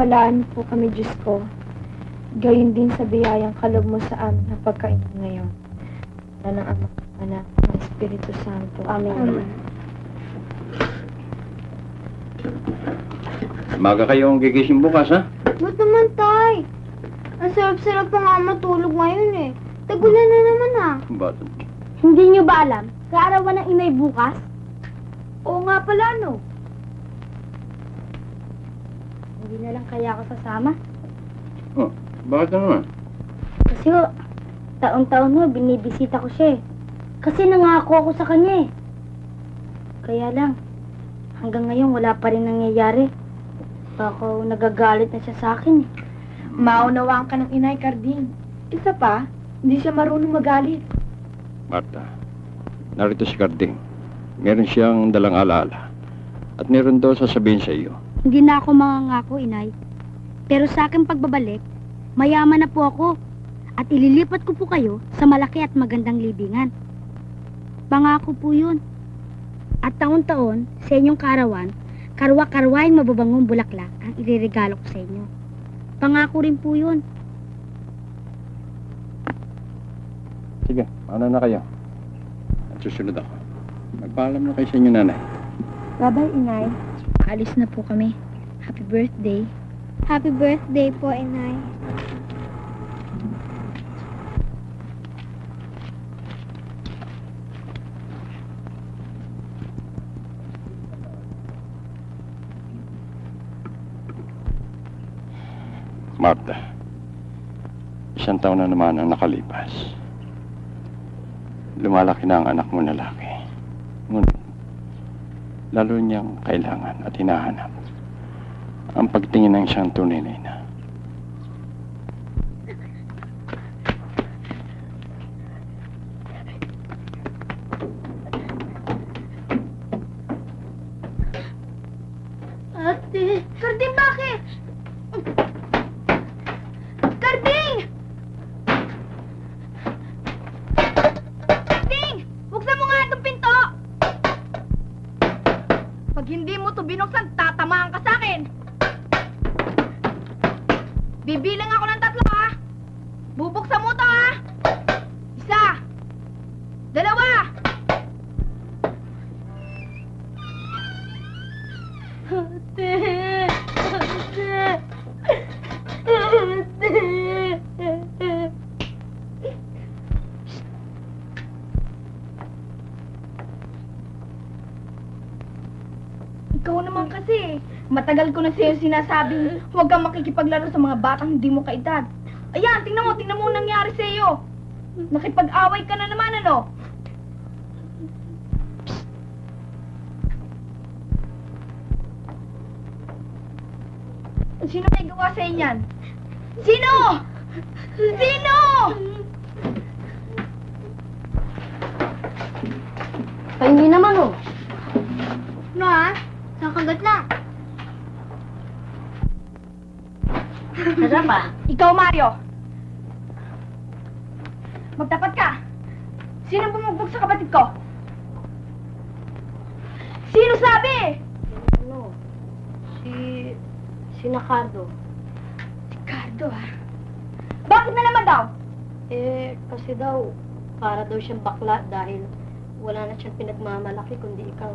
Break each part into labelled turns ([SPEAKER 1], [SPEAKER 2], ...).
[SPEAKER 1] Pagpalaan po kami, Diyos ko. Gayon din sa biyayang kaloob mo sa amin na pagkainan ngayon. Na ng Ama, Anak, ng Espiritu Santo. Amen.
[SPEAKER 2] Maga kayong gigising bukas, ha?
[SPEAKER 3] Ba't naman, Tay? Ang sarap-sarap pa nga matulog ngayon eh. Tagulan na naman ah.
[SPEAKER 2] Ba't?
[SPEAKER 3] Hindi niyo ba alam? Kaarawan ng inay bukas?
[SPEAKER 1] Oo nga pala, no?
[SPEAKER 3] Hindi na lang kaya ako sasama.
[SPEAKER 2] Oh, bakit naman?
[SPEAKER 3] Kasi ho, taon-taon ho, binibisita ko siya eh. Kasi nangako ako sa kanya eh. Kaya lang, hanggang ngayon wala pa rin nangyayari. Baka nagagalit na siya sa akin eh.
[SPEAKER 1] Maunawaan ka ng inay, Carding. Isa pa, hindi siya marunong magalit.
[SPEAKER 2] Marta, narito si Carding. Meron siyang dalang alaala. At meron daw sasabihin sa iyo.
[SPEAKER 3] Hindi na ako mangangako, inay. Pero sa aking pagbabalik, mayaman na po ako. At ililipat ko po kayo sa malaki at magandang libingan. Pangako po yun. At taon-taon, sa inyong kaarawan, karwa-karwaing mababangong bulaklak ang iriregalo ko sa inyo. Pangako rin po yun.
[SPEAKER 2] Sige, ano na kayo? At susunod ako. Magpaalam na kayo sa inyo, nanay.
[SPEAKER 1] Bye-bye, inay.
[SPEAKER 3] Alis na po kami. Happy birthday. Happy birthday po, inay.
[SPEAKER 2] Marta, 1 taon na naman ang nakalipas. Lumalaki na ang anak mo na lalaki. Ngunit, lalo niyang kailangan at hinahanap ang pagtingin ng isang tunay na ina.
[SPEAKER 3] Ate! Karding, bakit? Karding! Karding! Buksan mo nga itong pinto!
[SPEAKER 1] Pag hindi mo to binuksan, tatamaan ka sa akin. Bibilang ako ng 3, ha? Bubuksan mo to, ha? 1, 2.
[SPEAKER 3] Ate!
[SPEAKER 1] Ikaw naman kasi. Matagal ko na sa'yo sinasabing huwag kang makikipaglaro sa mga batang hindi mo kaedad. Ayan, tingnan mo ang nangyari sa'yo. Nakipag-away ka na naman, ano? Sino may gawa sa inyan? Sino? Sino?
[SPEAKER 3] Hindi naman oh. No ha? Nakagat na. Sarap ah.
[SPEAKER 1] Ikaw, Mario. Magtapat ka. Sino bumugbog sa kapatid ko? Sino sabi?
[SPEAKER 3] Ano? Si Nacardo.
[SPEAKER 1] Ricardo, ha? Bakit na naman daw?
[SPEAKER 3] Kasi daw, para daw siyang bakla dahil wala na siyang pinagmamalaki kundi ikaw.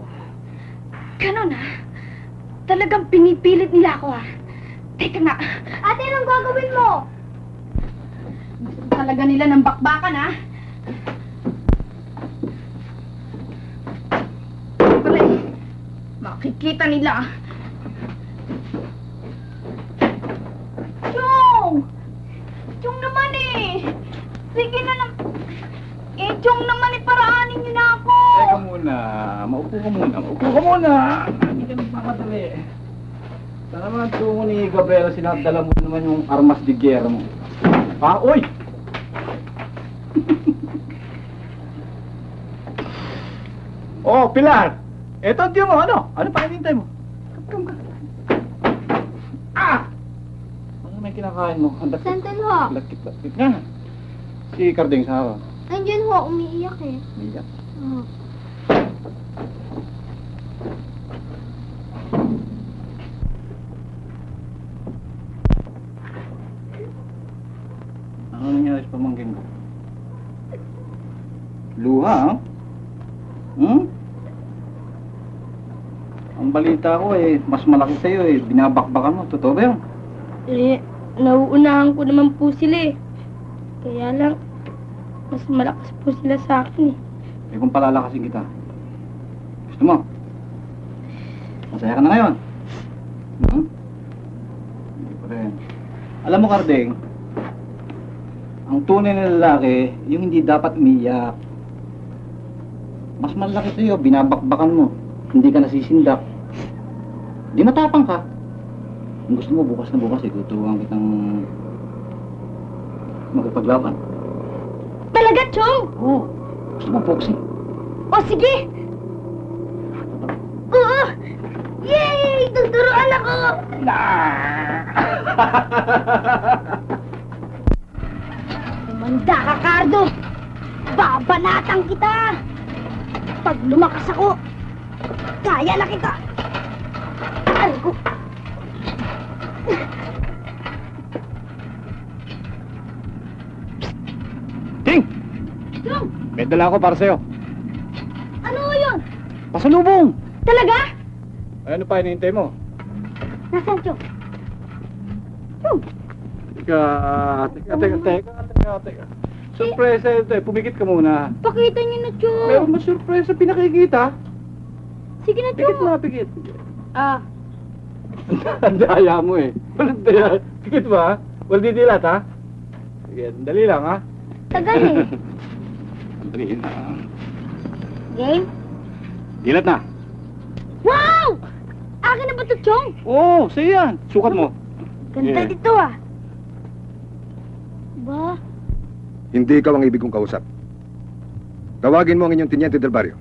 [SPEAKER 1] Ganon, ha? Talagang pinipilit nila ako, ha? Teka nga.
[SPEAKER 3] Ate, anong gagawin mo?
[SPEAKER 1] Gusto talaga nila ng bakbakan, ha? Pala, makikita nila. Chong! Chong naman, eh! Sige na lang. Chong naman, paraanin niyo na ako.
[SPEAKER 2] Teka muna, maupo ka muna. Hindi ka nagmamadali. Sana naman tungo ni Gabriela, sinadala mo naman yung armas de guerra mo. Ah, oy! Oh, Pilar! Eto ang tiyo mo, ano? Ano pa hinihintay mo? Come ka. Ah! Ano may kinakain mo? Ang lakit.
[SPEAKER 3] Sandal ho.
[SPEAKER 2] Lakit nga. Si Carding sa
[SPEAKER 3] Andiyan ho, umiiyak eh.
[SPEAKER 2] Biyak.
[SPEAKER 3] Oo.
[SPEAKER 2] Hmm? Ang balita ko mas malaki sa'yo binabakbakan mo. Totoo ba yun?
[SPEAKER 1] Nauunahan ko naman po sila eh. Kaya lang, mas malakas po sila sa akin eh.
[SPEAKER 2] Kung palalakasin kita. Gusto mo? Masaya ka na ngayon? Hmm? Hindi pa rin. Alam mo, Kardeng, ang tunay na lalaki, yung hindi dapat umiyak. Mas malaki sa'yo, binabakbakan mo. Hindi ka nasisindak. Di matapang ka. Kung gusto mo, bukas na bukas, tuturuan kitang magpaglaban.
[SPEAKER 1] Talaga, Chong?
[SPEAKER 2] Oo. Gusto mo, boxing?
[SPEAKER 1] O sige! Oo! Yay! Tuturuan ako! Manda ka, Cardo! Babanatan kita! Pag lumakas ako, kaya na kita! Aray ko!
[SPEAKER 2] Ting!
[SPEAKER 1] Chong!
[SPEAKER 2] May dala ako para sa'yo.
[SPEAKER 1] Ano yun?
[SPEAKER 2] Pasalubong!
[SPEAKER 1] Talaga?
[SPEAKER 2] Ano pa hinihintay mo?
[SPEAKER 1] Nasaan, Chong? Chong!
[SPEAKER 2] Teka. Surpresa ito Pumikit ka muna.
[SPEAKER 1] Pakita niyo na, Chong!
[SPEAKER 2] Meron mo surpresa pinakikita?
[SPEAKER 1] Sige na,
[SPEAKER 2] Pikit
[SPEAKER 1] Chong!
[SPEAKER 2] na, pikit.
[SPEAKER 1] Ah,
[SPEAKER 2] Ang daya mo Walang daya. Pikit ba? Walang didilat ha? Sige, dali lang ha?
[SPEAKER 1] tagal eh.
[SPEAKER 2] Dali na.
[SPEAKER 1] Game?
[SPEAKER 2] Dilat na.
[SPEAKER 1] Wow! Akin na ba ito, Chong?
[SPEAKER 2] Oo, sa'yo yan. Sukat mo.
[SPEAKER 1] Ganda
[SPEAKER 2] Yeah.
[SPEAKER 1] dito ah. Ba?
[SPEAKER 4] Hindi ikaw ang ibig kong kausap. Tawagin mo ang inyong Teniente del Barrio.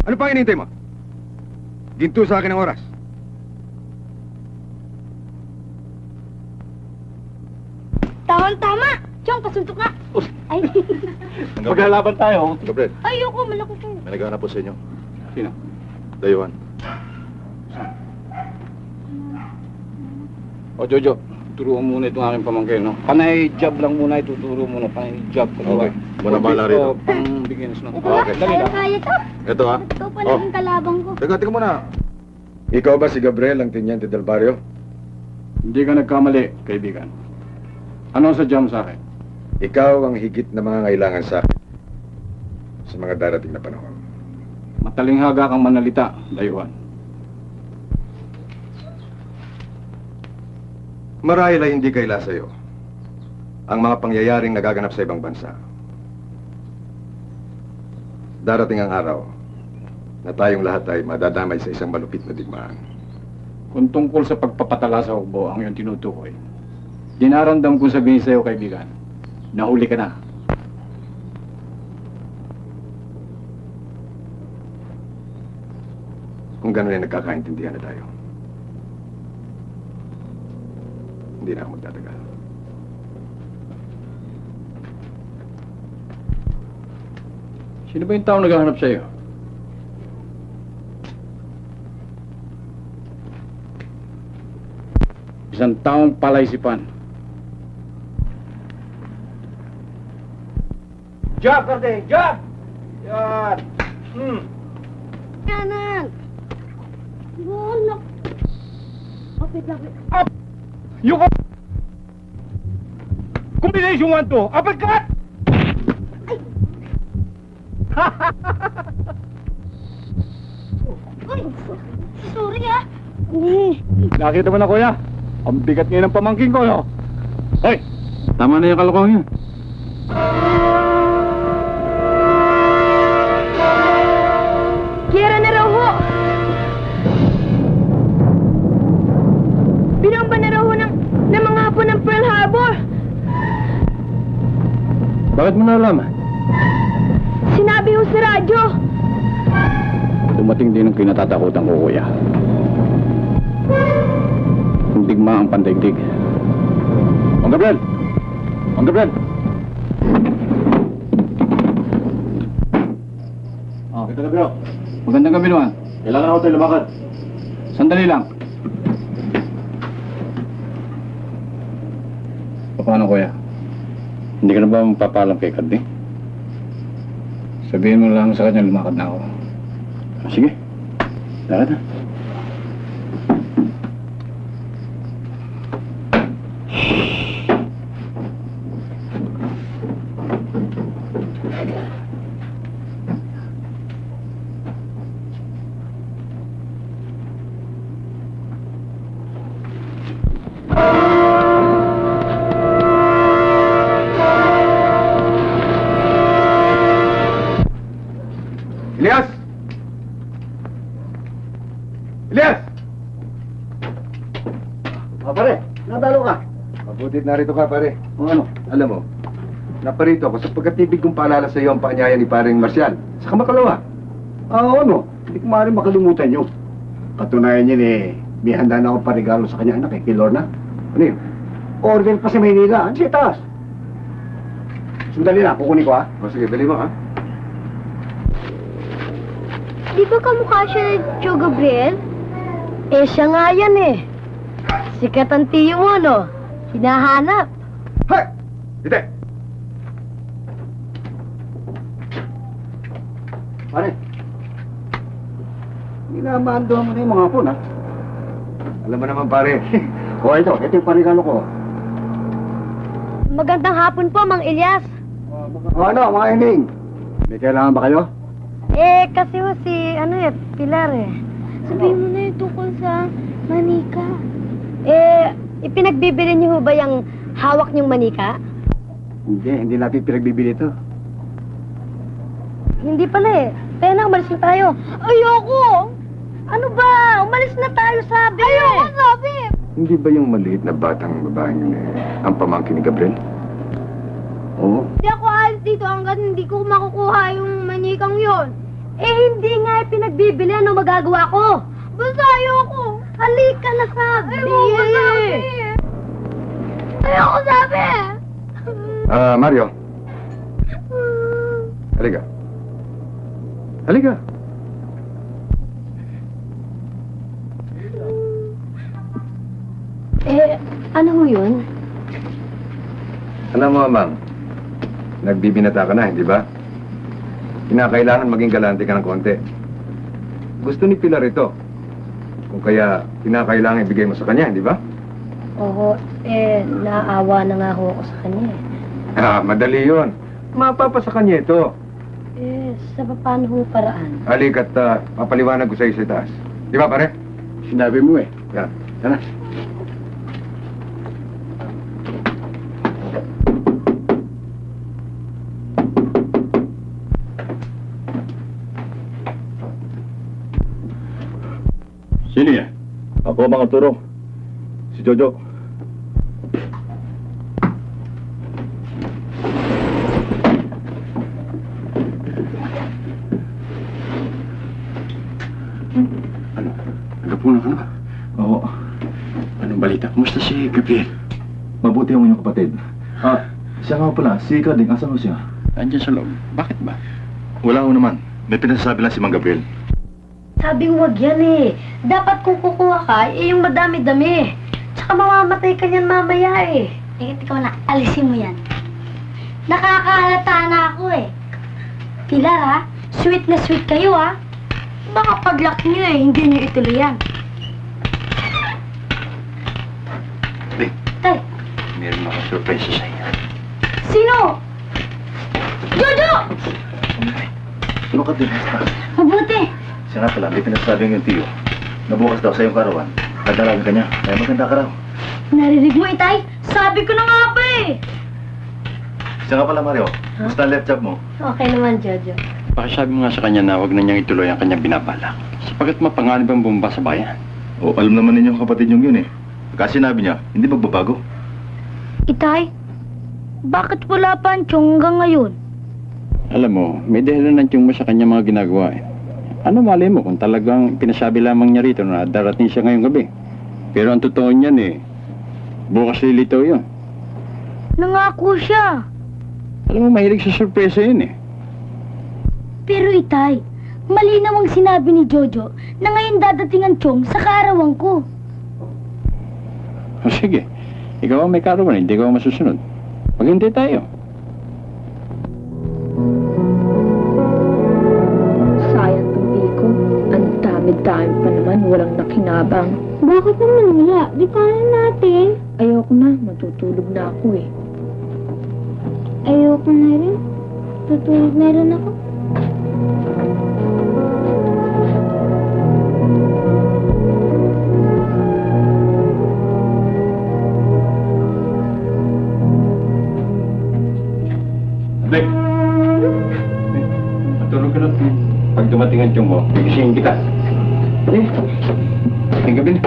[SPEAKER 4] Ano pa hinihintay mo? Ginto sa akin ang oras.
[SPEAKER 1] Tama! Chong, pasuntok na! Ay,
[SPEAKER 2] Maglalaban tayo.
[SPEAKER 4] Gabriel,
[SPEAKER 1] ayoko, malaki ko.
[SPEAKER 4] may naghahanap po sa inyo.
[SPEAKER 2] Sino?
[SPEAKER 4] Dayuhan.
[SPEAKER 2] O Jojo, turuan muna itong aking pamangkin, no? Panay job lang muna ituturo muna, panay job.
[SPEAKER 4] Okay, muna bahala rito.
[SPEAKER 2] Pang beginners, no?
[SPEAKER 1] Ito na,
[SPEAKER 4] Okay.
[SPEAKER 2] Dali lang.
[SPEAKER 1] kaya to.
[SPEAKER 4] Ito ha.
[SPEAKER 1] Ito pa
[SPEAKER 4] Oh.
[SPEAKER 1] naging kalabang ko.
[SPEAKER 4] Teka muna. Ikaw ba si Gabriel, ang Teniente del Barrio?
[SPEAKER 2] Hindi ka nagkamali, kaibigan. Ano sa jam sa akin?
[SPEAKER 4] Ikaw ang higit na mga ngailangan sa akin sa mga darating na panahon.
[SPEAKER 2] Matalinghaga kang manalita, dayuhan.
[SPEAKER 4] Marahil ay hindi kaila sa'yo ang mga pangyayaring nagaganap sa ibang bansa. Darating ang araw na tayong lahat ay madadamay sa isang malupit na digmaan.
[SPEAKER 2] Kung tungkol sa pagpapatala sa hukbo ang iyong tinutukoy, dinaramdam kong sabihin sa'yo, kaibigan, nahuli ka na.
[SPEAKER 4] Kung gano'n ay nagkakaintindihan na tayo. Hindi na ako magtatagal.
[SPEAKER 2] Sino ba yung taong naghahanap sa'yo? Isang taong palaisipan. Job, Karte! Job! Yan!
[SPEAKER 1] Kanan! Wala. Kapit lang.
[SPEAKER 2] Yung combination 1-2, uppercut!
[SPEAKER 1] Uy! Sorry ah!
[SPEAKER 2] Nakita mo na, kuya. Ang bigat ngayon ng pamangking ko, no? Hoy! Tama na yung kalokohan yun.
[SPEAKER 1] Kira na raw ho! Binomba na raw ho ng mga hapon ng Pearl Harbor!
[SPEAKER 2] Bakit mo nalaman?
[SPEAKER 1] Sinabi ho sa radyo!
[SPEAKER 2] Dumating din ang kinatatakutan ko, kuya. Kung digma ang pandaigdig. Mang Gabriel! Mang Gabriel! Oh,
[SPEAKER 4] Ito na, bro.
[SPEAKER 2] magandang gabi naman.
[SPEAKER 4] Kailangan ako tayo lumakad.
[SPEAKER 2] Sandali lang. Paano, kuya? Hindi ka na ba magpapalam kay Kading? Sabihin mo lang sa kanya, lumakad na ako.
[SPEAKER 5] Sige. Lakad na.
[SPEAKER 4] Elias! Elias!
[SPEAKER 5] Pare, nadalo ka.
[SPEAKER 4] Mabutit narito ka, pare.
[SPEAKER 5] O ano?
[SPEAKER 4] Alam mo, naparito ako sapagkat ibig kong paalala sa iyo ang paanyaya ni paring Marcial. Sa kamakalawa.
[SPEAKER 5] Ano? Hindi ko maaaring makalimutan yun. Katunayan niya may handa na akong parigalo sa kanya anak kay Lorna. Ano yun? Order pa sa Maynila. Ano siya taas? Sandali na, kukunin ko ha.
[SPEAKER 4] O sige, dali mo ha.
[SPEAKER 3] Di ba kamukha siya ni Tio Gabriel? Eh, siya nga yan eh. Sikat ang tiyo mo, no? Hinahanap.
[SPEAKER 4] Hay! Dite!
[SPEAKER 5] Pare, minamandohan mo na yung mga hapon ha.
[SPEAKER 4] Alam mo naman, pare.
[SPEAKER 5] O ito yung parigalo ko.
[SPEAKER 3] Magandang hapon po, Mang Elias.
[SPEAKER 5] O ano, mga ining? May kailangan ba kayo?
[SPEAKER 3] Eh, kasi ho si, Pilar eh. Sabihin mo na yung tungkol sa manika. Eh, ipinagbibili niyo ho ba yung hawak niyong manika?
[SPEAKER 5] Hindi natin pinagbibili ito.
[SPEAKER 3] Hindi pala eh. Kaya na, umalis na tayo. Ayoko! Ano ba? Umalis na tayo, sabi. Ayoko, sabi.
[SPEAKER 4] Hindi ba yung maliit na batang babaeng ang pamangkin ni Gabriel?
[SPEAKER 5] Oo.
[SPEAKER 3] Hindi ako alis dito hanggat hindi ko makukuha yung manikang yon. Eh, hindi nga pinagbibili. Ano magagawa ko? Basta ayoko. Halika na, sabi. Ayoko, sabi. Ayoko, sabi.
[SPEAKER 4] Mario. Halika. Halika.
[SPEAKER 3] Eh, ano ho yun?
[SPEAKER 4] Alam mo, Amang, nagbibinata ka na, hindi ba? Kinakailangan maging galante ka ng konti. Gusto ni Pilar ito. Kung kaya, kinakailangan ibigay mo sa kanya, hindi ba?
[SPEAKER 3] Oo, naawa na nga ho ako sa kanya eh.
[SPEAKER 4] Madali yun. Mapapa sa kanya ito.
[SPEAKER 3] Eh, sa paano ho paraan?
[SPEAKER 4] Halik at papaliwanag ko sa iyo sa taas. Di ba, pare?
[SPEAKER 5] Sinabi mo eh.
[SPEAKER 4] Yan.
[SPEAKER 5] Tara.
[SPEAKER 6] Sino yan? Ako mga turo. Si Jojo.
[SPEAKER 5] Ano? Nagapunan ka na ba?
[SPEAKER 6] Oo.
[SPEAKER 5] Anong balita? Kumusta si Gabriel?
[SPEAKER 6] Mabuti ang inyong kapatid. Siya nga pala, si Kading, asan mo siya?
[SPEAKER 5] Andiyan sa loob. Bakit ba?
[SPEAKER 6] Wala ko naman. May pinasasabi lang si Mang Gabriel.
[SPEAKER 3] Sabing wag yan eh. Dapat kung kukuha ka, yung madami-dami. Tsaka mamamatay ka niyan mamaya eh. Ikaw na, alisin mo yan. Nakakahalata na ako eh. Pilar ha, sweet na sweet kayo ha. Baka paglaki niyo eh, hindi niyo ituloy yan.
[SPEAKER 5] Bing,
[SPEAKER 3] Tay,
[SPEAKER 5] meron akong surprise sa iyo.
[SPEAKER 3] sino? Jojo!
[SPEAKER 6] Ano ka din?
[SPEAKER 3] Mabuti.
[SPEAKER 6] Siya nga pala, may pinasasabi yung tiyo. Nabukas daw sa iyong karawan. Kadalagan ka niya. Kaya maganda ka raw.
[SPEAKER 3] Narinig mo itay? Sabi ko na nga ba eh.
[SPEAKER 6] Siya nga pala, Mario. Basta ang left job mo.
[SPEAKER 3] Okay naman, Jojo.
[SPEAKER 7] Pakisabi mo nga sa kanya na huwag na niyang ituloy ang kanyang binabalak. Sapagat mapanganib ang bomba sa bayan.
[SPEAKER 6] O, alam naman ninyong kapatid yung yun eh. Kasi sinabi niya, hindi magbabago.
[SPEAKER 3] Itay, bakit wala pa ang tiyong hanggang ngayon?
[SPEAKER 7] Alam mo, may dahilan ng tiyong mo sa kanyang mga ginagawa eh. Ano malay mo kung talagang pinasabi lamang niya rito na darating siya ngayong gabi. Pero ang totoo niyan eh, bukas lilitaw yun.
[SPEAKER 3] Nangako siya.
[SPEAKER 7] Alam mo, mahilig sa sorpresa yun eh.
[SPEAKER 3] Pero itay, malinaw ang sinabi ni Jojo na ngayon dadating ang tiyong sa kaarawan ko.
[SPEAKER 7] O sige, ikaw ang may karawan, hindi ko ang masusunod. Maghintay tayo.
[SPEAKER 8] dami pa naman, walang nakinabang.
[SPEAKER 3] Bakit naman wala? Di kaya natin.
[SPEAKER 8] Ayoko na, matutulog na ako eh.
[SPEAKER 3] Ayoko na rin. Tutulog na rin ako.
[SPEAKER 7] Abe! Matulog ka na. Pag dumating ang tiyong mo, gigisingin kita. Eh, ating gabi na.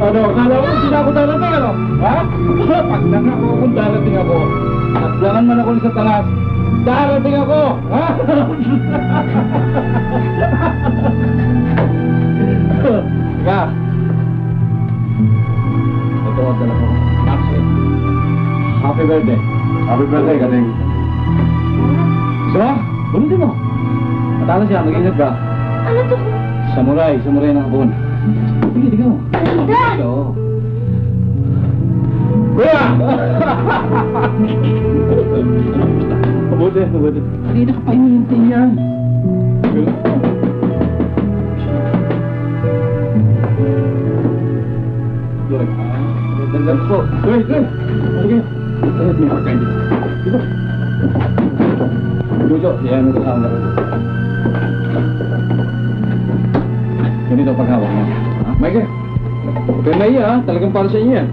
[SPEAKER 2] Ano, akala mo hindi na ako darating, ano? Ha? Pag nangako kung darating ako, at langan man ako sa talas, darating ako! Ha? Ka! Ito ang dala ko. Maxie. Happy birthday.
[SPEAKER 4] Happy birthday, Kading.
[SPEAKER 2] Gusto mo? Bunutin mo. Matalo siya, mag-ingat ka.
[SPEAKER 3] Ano to?
[SPEAKER 2] Samurai ng hapon. Sige, tingnan mo.
[SPEAKER 3] Ganda!
[SPEAKER 2] Oo. Kuya! Mabuti. Hindi na ka pa hinihintay niyan. Loy. Dandan po. Loy. Sige. Ayun, may pagkain dito. Dito. Jojo, yan ang kasama ko. Ganito ang paghawak mo. Mike, huwag kayo naiya, ha? Talagang para sa inyo yan.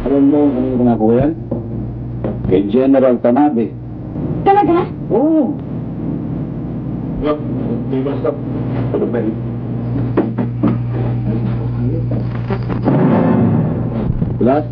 [SPEAKER 2] Alam mo kung ano nakuha yan? Kay General Tanabe.
[SPEAKER 3] Talaga?
[SPEAKER 2] Oo. Di basta. Ano ba yun? Bulat?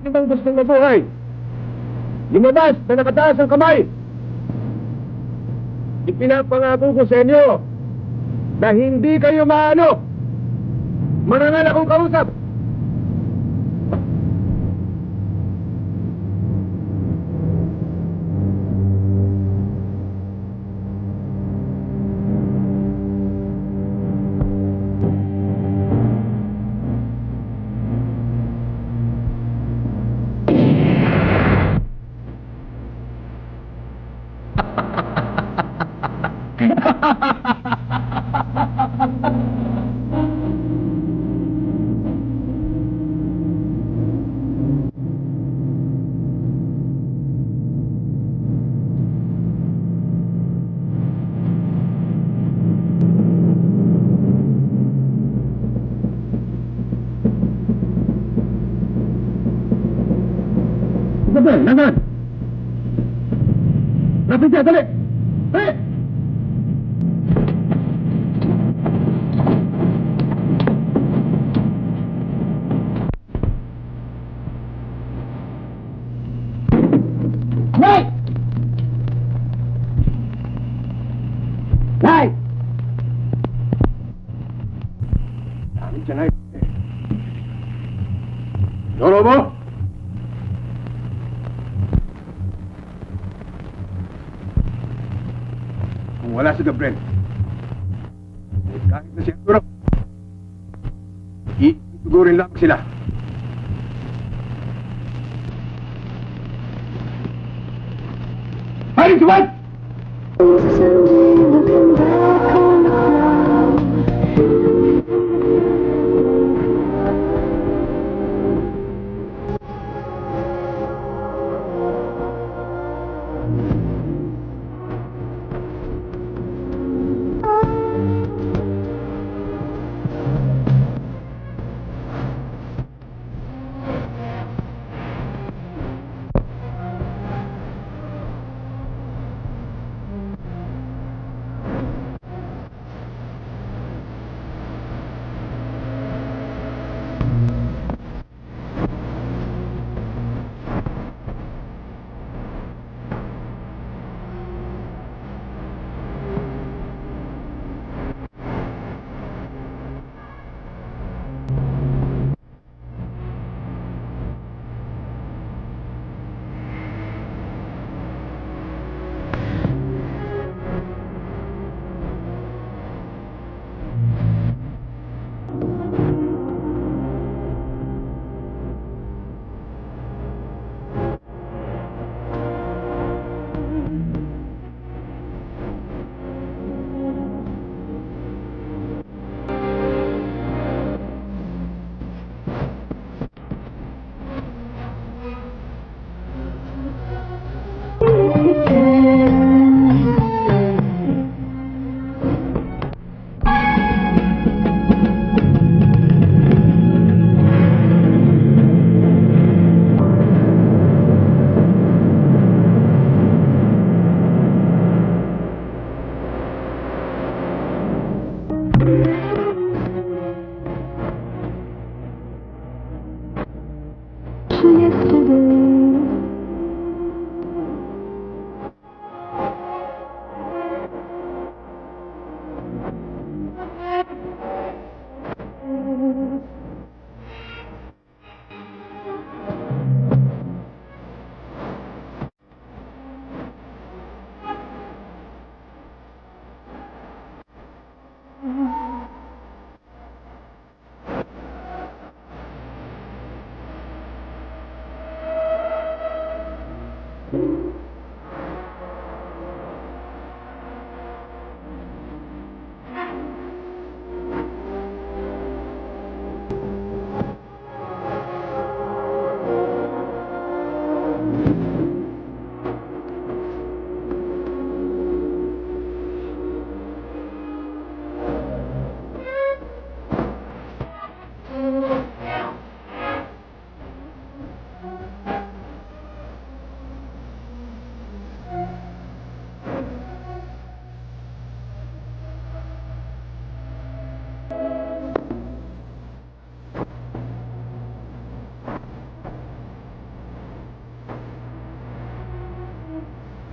[SPEAKER 2] Ang gustong mabuhay. Lumabas na nakataas ang kamay. Ipinapangako ko sa inyo na hindi kayo maano. Marangal akong kausap. Isabel, nangan! Lapit siya, dali! Dali! Nay! Nay! Dami siya, Nay.
[SPEAKER 5] Loro mo? Kung wala si Gabriel, kahit na siya siguro, itugurin lang sila. Paring suwad!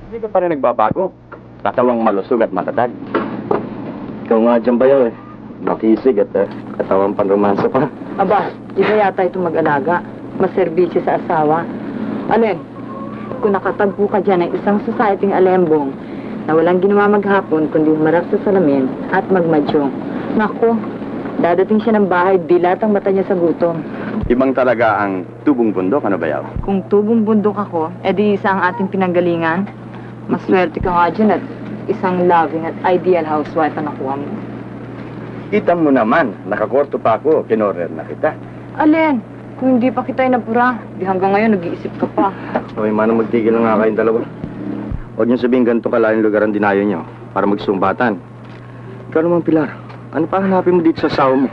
[SPEAKER 7] Hindi ka pa rin nagbabago. Katawang malusog at matatag. Ikaw nga dyan ba yun eh? Makisig at katawang panromansa pa.
[SPEAKER 9] Aba, iba yata ito mag-alaga. Maserbisyo sa asawa. Alin, kung nakatagpo ka dyan ng isang societyng alembong na walang ginawa maghapon kundi humarap sa salamin at magmadyong. Naku, dadating siya ng bahay, dilat ang mata niya sa gutom.
[SPEAKER 7] Ibang talaga ang tubong bundok, ano ba yaw?
[SPEAKER 9] Kung tubong bundok ako, edi isa ang ating pinanggalingan. Maswerte ka nga dyan at isang loving at ideal housewife ang nakuha mo.
[SPEAKER 7] Kita mo naman, nakakorto pa ako, kinorner na kita.
[SPEAKER 9] Alin, kung hindi pa kita inapura, di hanggang ngayon nag-iisip ka pa.
[SPEAKER 7] Okay, manong magtigil na nga kayong dalawa. Huwag niyo sabihin ganito kalaking lugar ang dinayo niyo para magsumbatan. Ikaw naman, Pilar, ano pa hanapin mo dito sa asawa mo?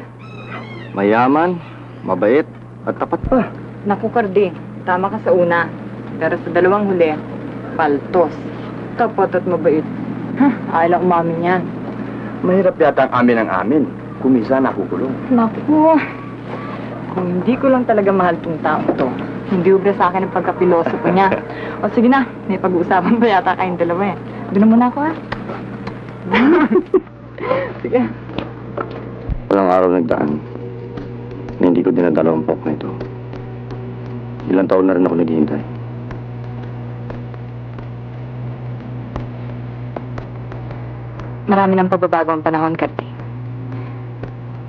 [SPEAKER 7] Mayaman, mabait, at tapat pa.
[SPEAKER 9] Naku, Carding, tama ka sa una. Pero sa dalawang huli, paltos. Tapat at mabait. Ayaw lang umamin yan.
[SPEAKER 7] Mahirap yata ang amin ang amin. Kung minsan nakukulong.
[SPEAKER 9] Naku, kung hindi ko lang talaga mahal tong tao to, hindi ubra sa akin ang pagkapilosopo niya. O sige na, may pag-uusapan ba yata kayong dalawa eh. Doon na muna ako ha.
[SPEAKER 7] Sige. Walang araw nagdaan na hindi ko dinadala ang pok na ito. Ilang taon na rin ako naghihintay.
[SPEAKER 9] Marami ng pagbabago ang panahon, Kati.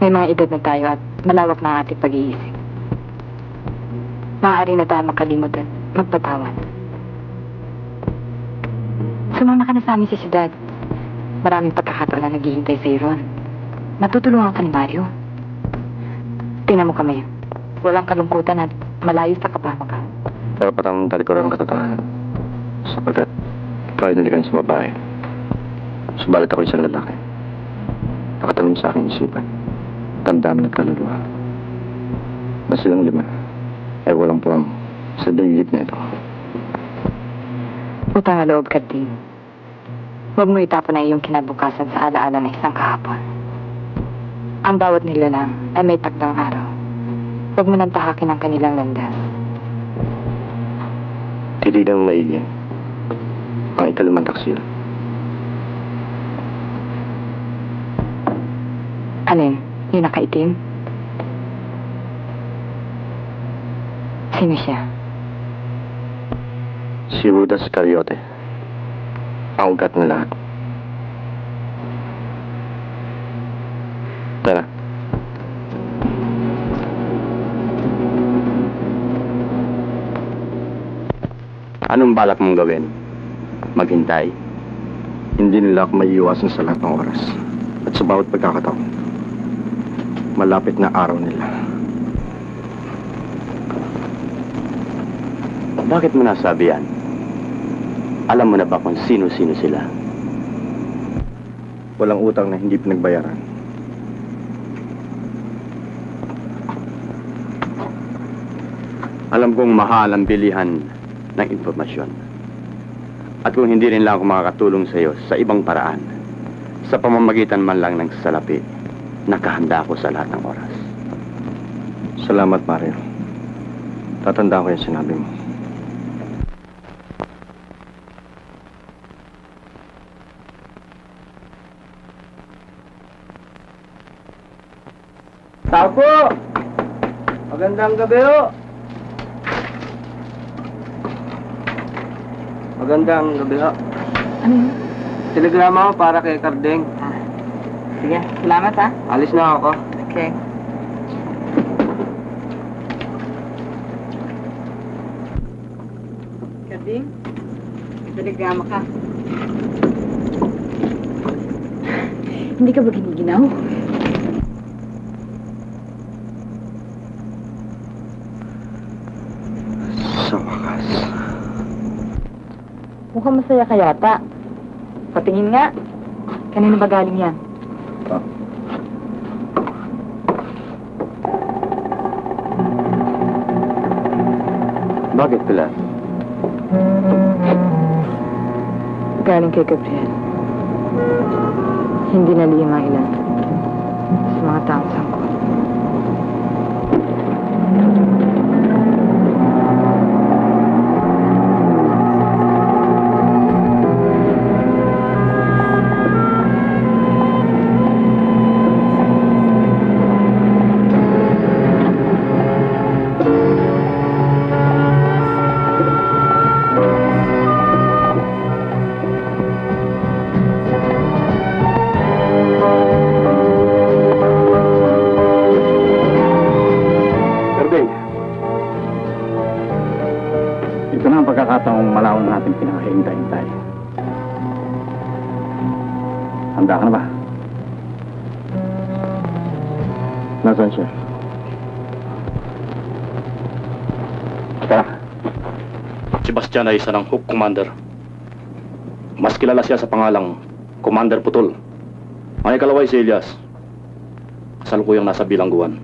[SPEAKER 9] May mga edad na tayo at malawak na ang ating pag-iisip. Maaari na tayo makalimot at magpatawad. Sumama ka na sa amin sa siyudad. Maraming pagkakataon na naghihintay sa ron. Matutulungan ka ni Mario. Tingnan mo kami. Walang kalungkutan at malayo sa kapamakan.
[SPEAKER 7] Dapat ang talikuran ng katotohanan. Sapagkat ikaw ay nalikan sa babae. Subalit ako isang lalaki. Nakatanong sa aking isipan. Damdamin at kaluluwa. Na silang lima ay walang puwang sa daigit na ito.
[SPEAKER 9] Utang na loob ka din. Huwag mo itapon ang iyong kinabukasan sa alaala ng isang kahapon. Ang bawat nilalang ay may takdang araw. Huwag mo nang tahakin ang kanilang landas.
[SPEAKER 7] Tiligang maigi ang ikalimang taksil.
[SPEAKER 9] Alin? Yung nakaitim? Sino siya?
[SPEAKER 7] Si Judas Iscariote. Ang ugat ng lahat. Tara. Anong balak mong gawin? Maghintay?
[SPEAKER 5] Hindi nila ako maiiwasan sa lahat ng oras. At sa bawat pagkakataon, malapit na araw nila.
[SPEAKER 7] Bakit mo nasabi yan? Alam mo na ba kung sino-sino sila?
[SPEAKER 5] Walang utang na hindi pinagbayaran.
[SPEAKER 7] Alam kong mahal ang bilihan ng impormasyon. At kung hindi rin lang ako makakatulong sa iyo sa ibang paraan, sa pamamagitan man lang ng salapi, nakahanda ako sa lahat ng oras.
[SPEAKER 5] Salamat, Mario. Tatandaan ko yung sinabi mo.
[SPEAKER 2] Tao po! Magandang gabi ho! Magandang gabi ho.
[SPEAKER 9] Ano yun?
[SPEAKER 2] Telegrama ko para kay Carding.
[SPEAKER 9] Sige, salamat ha.
[SPEAKER 2] Alis na ako.
[SPEAKER 9] Okay. Karding, telegrama ka. Hindi ka ba giniginaw?
[SPEAKER 5] Sa wakas.
[SPEAKER 9] Mukhang masaya ka yata. Patingin nga. Kanino ba galing yan?
[SPEAKER 7] Bakit pala?
[SPEAKER 9] Galing kay Gabriel. Hindi na lihim ang ilan sa mga taong sangkot.
[SPEAKER 7] Ito na ang pagkakataong malawang natin pinakahintay-hintay. Handa ka na ba? Nasaan siya? Tara.
[SPEAKER 10] Si Bastian ay isa ng Hook Commander. Mas kilala siya sa pangalang Commander Putol. Ang ikalaway si Elias. Kasalukuyang nasa bilangguan.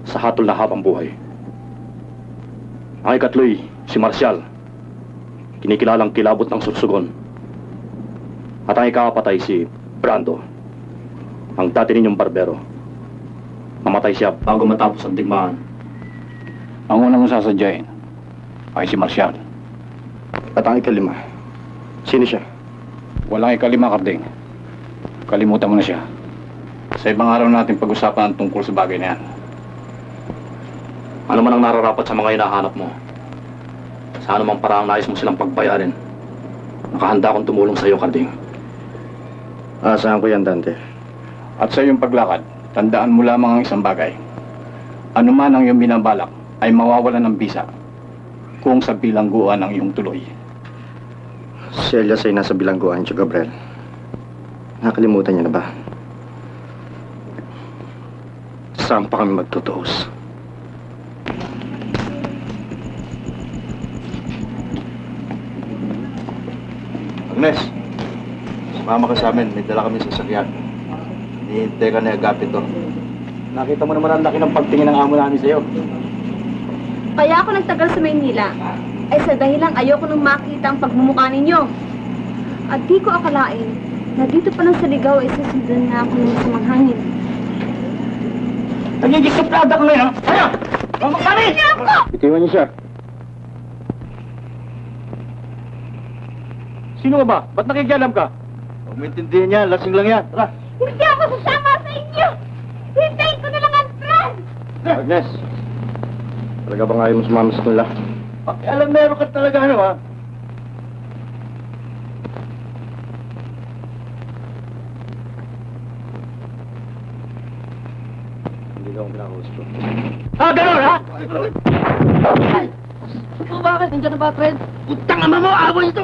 [SPEAKER 10] Sa hatol na habang buhay. Ang ikatloy, si Marcial. Kinikilalang kilabot ng sursugon. At ang ikapatay si Brando. Ang dati ninyong barbero. Namatay siya bago matapos ang digmaan.
[SPEAKER 7] Ang unang sasadyain ay si Marcial.
[SPEAKER 5] At ang ikalima, sino siya?
[SPEAKER 7] Walang ikalima, Carding. Kalimutan mo na siya. Sa ibang araw natin pag-usapan ang tungkol sa bagay na yan.
[SPEAKER 10] Ano man ang nararapat sa mga hinahanap mo. Sa anumang paraang nais mo silang pagbayarin. Nakahanda akong tumulong sa iyo, Karding.
[SPEAKER 6] Asahan ko yan, Dante.
[SPEAKER 7] At sa iyong paglakad, tandaan mo lamang ang isang bagay. Ano man ang iyong binabalak ay mawawalan ng bisa kung sa bilangguan ang iyong tuloy.
[SPEAKER 6] Si Elias ay nasa bilangguan, Tio Gabriel. Nakalimutan niya na ba? Saan pa kami magtutuos?
[SPEAKER 2] Agnes, sumama ka sa amin. May dala kami sa sasakyan. Hinihintay ka ni Agapito. Nakita mo naman ang laki ng pagtingin ng amo namin sa'yo.
[SPEAKER 1] Kaya ako nagtagal sa Maynila ay sa dahilang ayoko nang makita ang pagmumukha ninyo. At di ko akalain na dito pa lang sa ligaw ay susundan na ako ng masamang hangin.
[SPEAKER 2] Nagiging suplada ka ngayon, ha? Kaya! Mamang kami!
[SPEAKER 7] Itiwan niyo siya.
[SPEAKER 2] Sino ka ba? Ba't nakikialam ka? Huwag mo intindihan yan. Lasing lang yan. Tara.
[SPEAKER 1] Hindi ako sasama sa inyo! Hintayin ko na lang ang tren!
[SPEAKER 6] Agnes, talaga bang ayaw mo sumama sa kanila?
[SPEAKER 2] Alam, meron ka talaga, ano, ha?
[SPEAKER 6] Hindi ka akong pinakausap ko.
[SPEAKER 2] Ah, gano'n, ha?
[SPEAKER 1] Ikaw bakit? Nandiyan na ba, Fred?
[SPEAKER 2] Utang ama mo! Away ito!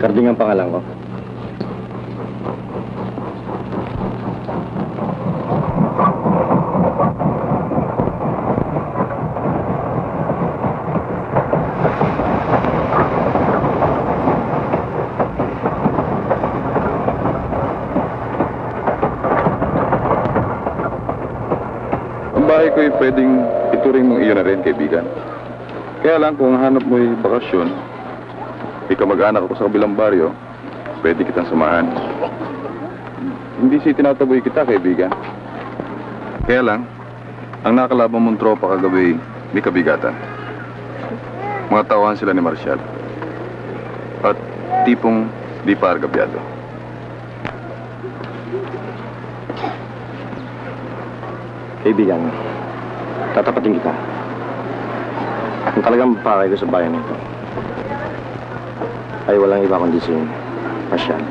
[SPEAKER 6] Karding ang pangalan ko.
[SPEAKER 4] Ang bahay ko ay pwedeng ituring mong iyon na rin, kaibigan. Kaya lang kung hanap mo ay bakasyon, ikaw mag-anak ako sa kabilang baryo, pwede kitang samahan. Hindi si tinataboy kita, kaibigan. Kaya lang, ang nakalabang mong tropa kagabi, may kabigatan. Mga tawahan sila ni Marcial. At tipong di pa argabyado.
[SPEAKER 6] Kaibigan, tatapatin kita. Kung talagang pakay ko sa bayan nito, ay walang iba kundi si Marcial.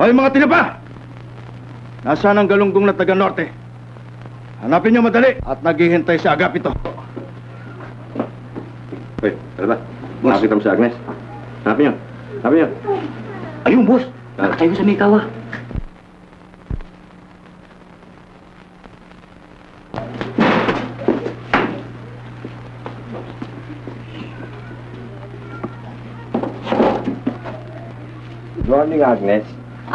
[SPEAKER 2] Hoy, mga tinapa! Nasaan ang galunggong na taga-norte? Hanapin niyo madali at naghihintay sa Agapito.
[SPEAKER 6] Hoy, ano ba? Nakakita mo si Agnes? Hanapin niyo. Hanapin niyo.
[SPEAKER 2] Ayun, boss! Tayo sa Mikawa.
[SPEAKER 6] Good morning, Agnes.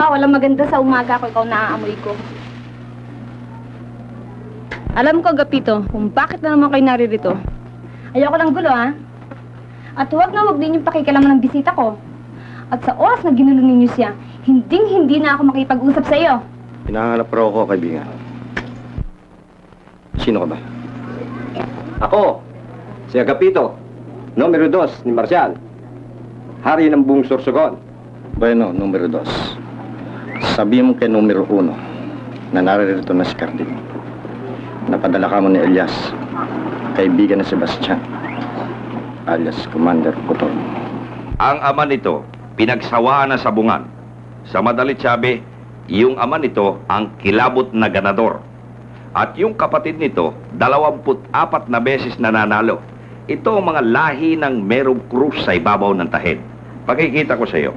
[SPEAKER 1] Walang maganda sa umaga ko, ikaw naaamoy ko. Alam ko, Gapito, kung bakit na naman kayo naririto. Ayoko ng gulo, ha? At huwag din yung pakikilaman ng bisita ko. At sa oras na ginulo ninyo siya, hindi na ako makipag-usap sa iyo.
[SPEAKER 6] Hinahanap raw ako, kaibigan. Sino ka ba?
[SPEAKER 11] Ako, si Agapito, numero 2 ni Marcial. Hari ng buong Sorsogon.
[SPEAKER 6] Bueno, numero 2. Sabihin mo kay numero 1 na naririto na si Carding. Napadala ka mo ni Elias, kaibigan ni Sebastian, alias Commander Putol.
[SPEAKER 12] Ang ama nito, pinagsawaan na sa bungan. Sa madalit sabi, yung ama nito ang kilabot na ganador. At yung kapatid nito, 24 na beses nananalo. Ito ang mga lahi ng merong krus sa ibabaw ng tahid. Pakikita ko sa iyo.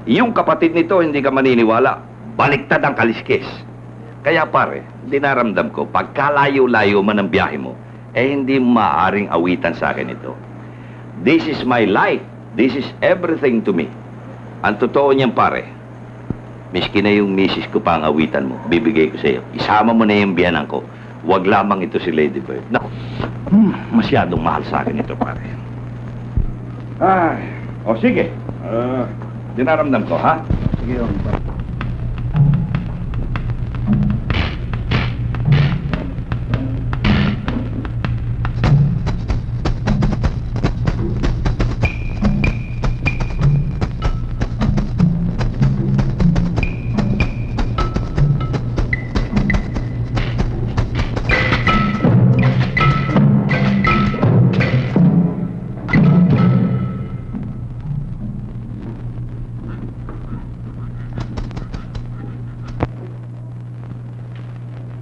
[SPEAKER 12] Yung kapatid nito, hindi ka maniniwala. Baliktad ang kaliskis. Kaya pare, dinaramdam ko, pagkalayo-layo man ang biyahe mo, hindi maaaring awitan sa akin ito. This is my life. This is everything to me. Ang totoo niyan pare, miski na yung misis ko pa ang awitan mo, bibigay ko sa iyo. Isama mo na yung biyanan ko. Huwag lamang ito si Lady Bird. Naku, masyadong mahal sa akin ito pare.
[SPEAKER 2] Ay, o sige.
[SPEAKER 12] Dinaramdam ko, ha?
[SPEAKER 2] Sige, Hong.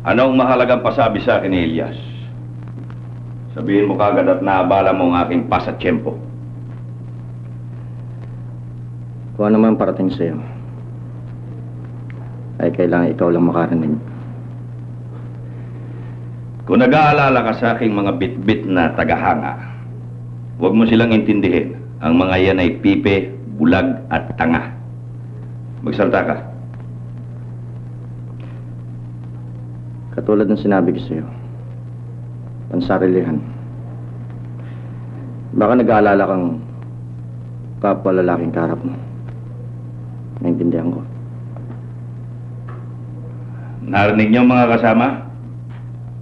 [SPEAKER 12] Anong mahalagang pasabi sa akin ni Elias? Sabihin mo kagad at naabala mo ang aking pasatsyempo.
[SPEAKER 6] Kung ano man parating sa'yo, ay kailangan ikaw lang makarinig.
[SPEAKER 12] Kung nag-aalala ka sa aking mga bit-bit na tagahanga, huwag mo silang intindihin. Ang mga yan ay pipe, bulag at tanga. Magsalta ka.
[SPEAKER 6] Katulad ng sinabi ko sa'yo, pansarilihan. Baka nag-aalala kang kapwa lalaking karap mo. Naintindihan ko.
[SPEAKER 12] Narinig niyo mga kasama?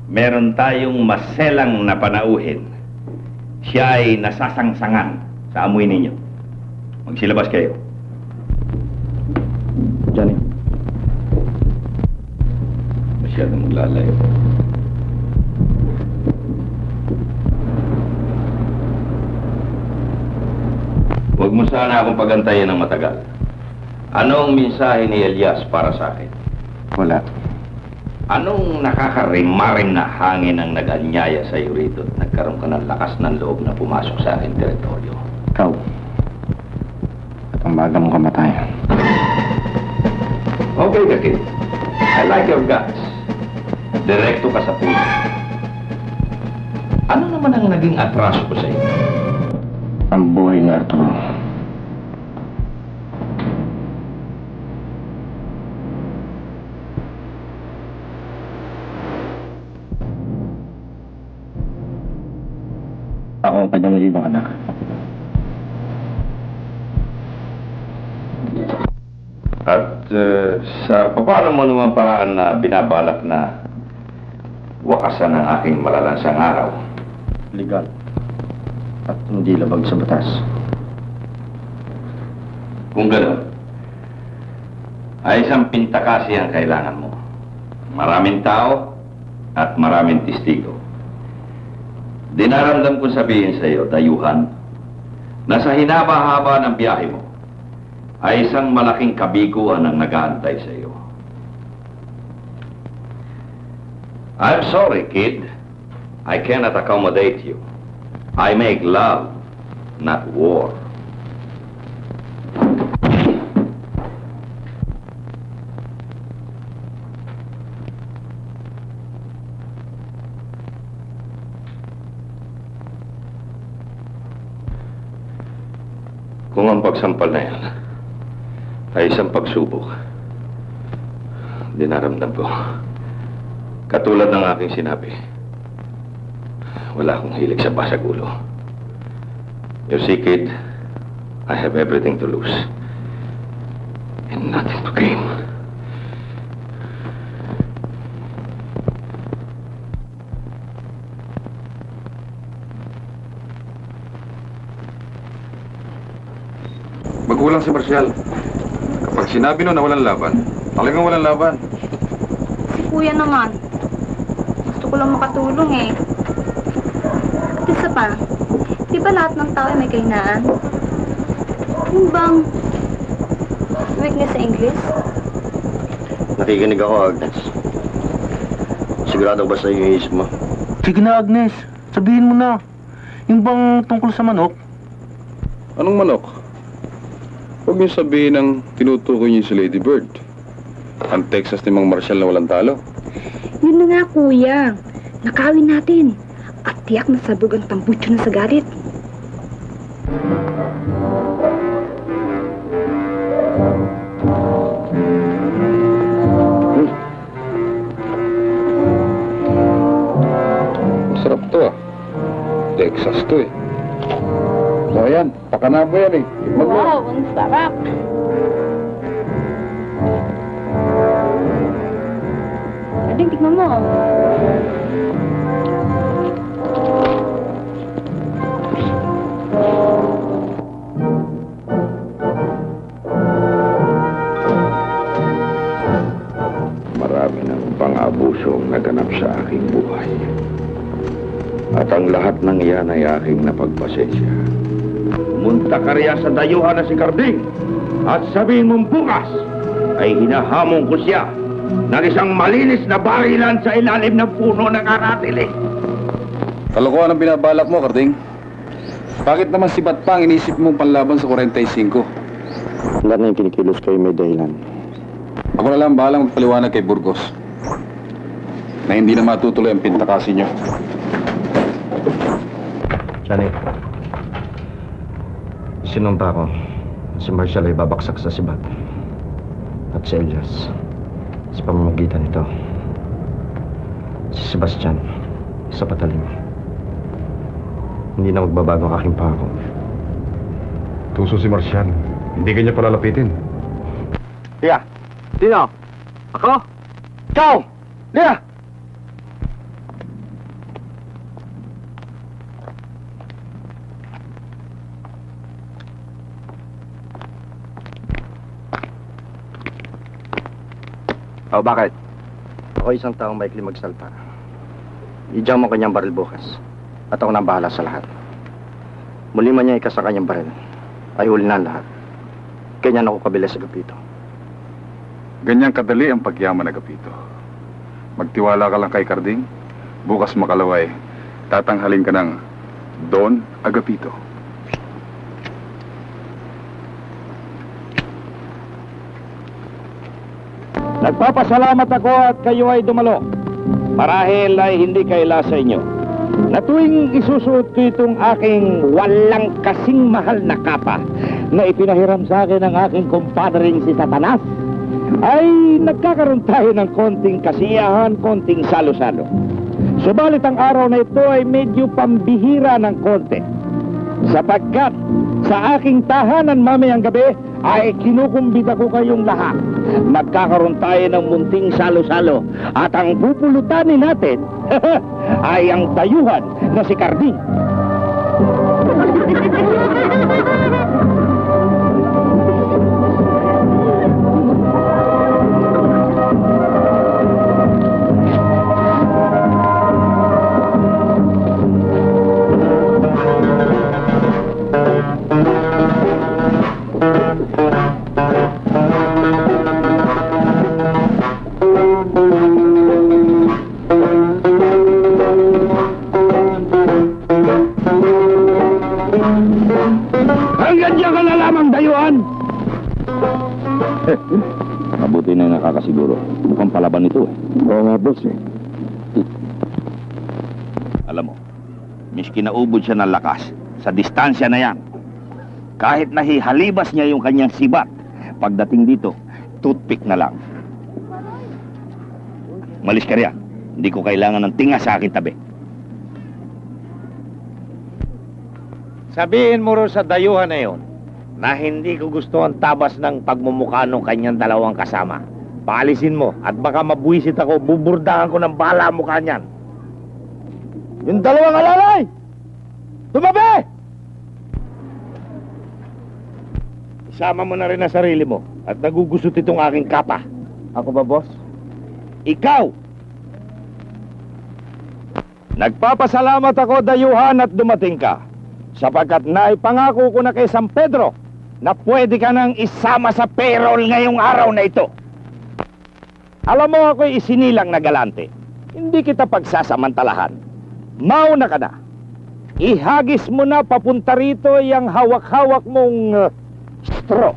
[SPEAKER 12] Meron tayong maselang na panauhin. Siya ay nasasangsangan sa amoy ninyo. Magsilabas kayo.
[SPEAKER 6] Johnny.
[SPEAKER 12] Masyadong maglalayo. Huwag mo sana akong pagantayin ng matagal. Anong mensahe ni Elias para sa akin?
[SPEAKER 6] Wala.
[SPEAKER 12] Anong nakakarimarim na hangin ang nag-anyaya sa iyo rito at nagkaroon ka ng lakas ng loob na pumasok sa aking teritoryo?
[SPEAKER 6] Ikaw. At ang baga mong kamatayan.
[SPEAKER 12] Okay ka, kid. I like your guts. Direkto ka sa puso. Ano naman ang naging atraso ko sa iyo?
[SPEAKER 6] Ang buhay ng Arturo. Ako ang kanyang ibang anak.
[SPEAKER 12] At sa paano mo naman paraan na binabalak na wakasan ang aking malalansang araw?
[SPEAKER 6] Legal. At hindi labag sa batas.
[SPEAKER 12] Kung gano'n, ay isang pintakasi ang kailangan mo. Maraming tao at maraming testigo. Dinaramdam ko sabihin sa iyo, dayuhan, na sa hinaba-haba ng biyahe mo, ay isang malaking kabiguan ang nag-aantay sa iyo. I'm sorry, kid. I cannot accommodate you. I make love, not war. Kung ang pagsampal na yan ay isang pagsubok, dinaramdam ko. Katulad ng aking sinabi, wala akong hilig sa basagulo. You see, kid, I have everything to lose and nothing to gain.
[SPEAKER 4] Magulang si Marcial. Kapag sinabi no na walang laban, talagang walang laban.
[SPEAKER 1] Si kuya naman. Gusto ko lang makatulong eh. At isa pa, di ba lahat ng tao ay may kahinaan? Yung bang weakness sa English?
[SPEAKER 6] Nakikinig ako, Agnes. Sigurado ba sa iyo yung isip mo?
[SPEAKER 11] Sige na, Agnes. Sabihin mo na. Yung bang tungkol sa manok?
[SPEAKER 7] Anong manok? Huwag niyo sabihin ang tinutukoy niyo si Lady Bird. Ang Texas ni Mang Marcial na walang talo.
[SPEAKER 8] Yun na nga, kuya. Nakawin natin. At tiyak na sabog ang tambutso na sa galit.
[SPEAKER 7] Masarap to ah. Texas to eh. O yan, pakana mo yan eh.
[SPEAKER 9] Wow, ang sarap. Ading, tignan mo.
[SPEAKER 12] Marami ng pang-abuso ang naganap sa aking buhay. At ang lahat ng iyan ay aking napagpasensya. Pumunta ka riya sa dayuhan na si Carding at sabihin mong bukas ay hinahamon ko siya ng isang malinis na barilan sa ilalim ng puno ng aratili.
[SPEAKER 7] Kalokohan ang binabalak mo, Karding. Bakit naman si Bat pa ang inisip mong panlaban sa 45?
[SPEAKER 6] Lahat na yung kinikilos kayo may dahilan.
[SPEAKER 7] Ako na lang bahalang magpaliwanag kay Burgos na hindi na matutuloy ang pintakasin niyo.
[SPEAKER 6] Johnny, sinumpa ko si Marshall ay babaksak sa sibat at si Elias sa pamamagitan nito. Si Sebastian sa patalim. Hindi na magbabago ang aking pangako.
[SPEAKER 4] Tuso si Marcian. Hindi kanya palalapitin.
[SPEAKER 11] Lia, sino? Ako? Ikaw! Lia!
[SPEAKER 6] Oh, bakit? Ako isang taong maikli magsalpa. Ijam mo kanyang baril bukas. At ako nang bahala sa lahat. Muli man niya ikasa kanyang baril, ay huli na ang lahat. Kanya na ako kabila sa Gapito.
[SPEAKER 7] Ganyang kadali ang pagyaman na Gapito. Magtiwala ka lang kay Carding. Bukas makalaway, tatanghalin ka ng Don Agapito.
[SPEAKER 12] Nagpapasalamat ako at kayo ay dumalo. Marahil ay hindi kaila sa inyo. Na tuwing isusuot ko itong aking walang kasing mahal na kapa na ipinahiram sa akin ng aking kumpadring si Satanas, ay nagkakaroon tayo ng konting kasiyahan, konting salo-salo. Subalit ang araw na ito ay medyo pambihira ng konti. Sapagkat sa aking tahanan mamayang gabi ay kinukumbida ko kayong lahat. Magkakaroon tayo ng munting salo-salo at ang pupulutanin natin ay ang dayuhan na si Carding. Hanggang diyan ka na lamang, dayuhan! Mabuti na nakakasiguro. Mukhang palaban ito eh.
[SPEAKER 4] Oo nga, boss eh.
[SPEAKER 12] Alam mo, miski naubod siya ng lakas, sa distansya na yan. Kahit nahihalibas niya yung kanyang sibat, pagdating dito, toothpick na lang. Malis ka riyan. Hindi ko kailangan ng tinga sa akin tabi. Sabihin mo rin sa dayuhan na yon na hindi ko gusto ang tabas ng pagmumukha ng kanyang dalawang kasama. Paalisin mo at baka mabuisit ako, buburdahan ko ng bala mukha niyan. Yung dalawang alalay! Tumabi! Isama mo na rin ang sarili mo at nagugusot itong aking kapa.
[SPEAKER 6] Ako ba, boss?
[SPEAKER 12] Ikaw! Nagpapasalamat ako, dayuhan, at dumating ka. Sapagkat naipangako ko na kay San Pedro na pwede ka nang isama sa payroll ngayong araw na ito. Alam mo, ako'y isinilang na galante. Hindi kita pagsasamantalahan. Mauna ka na. Ihagis mo na papunta rito yung hawak-hawak mong straw.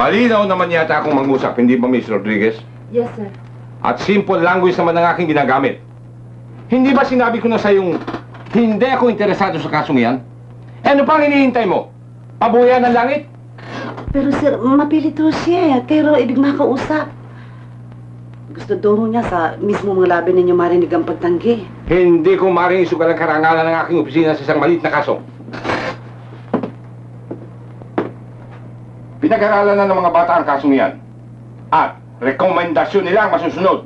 [SPEAKER 4] Malinaw naman yata akong mag-usap, hindi ba, Miss Rodriguez?
[SPEAKER 8] Yes, sir.
[SPEAKER 4] At simple language naman ang aking ginagamit. Hindi ba sinabi ko na sa yung hindi ako interesado sa kasong yan? Eh, ano pang hinihintay mo? Pabuyan ng langit?
[SPEAKER 13] Pero sir, mapilit ho siya, pero ibig makausap. Gusto daw ho niya sa mismo mga labi ninyo marinig ang pagtanggi.
[SPEAKER 4] Hindi ko maring isugal ang karangalan ng aking opisina sa isang maliit na kaso. Pinag-aralan na ng mga bata ang kasong yan. At rekomendasyon nila ang masusunod.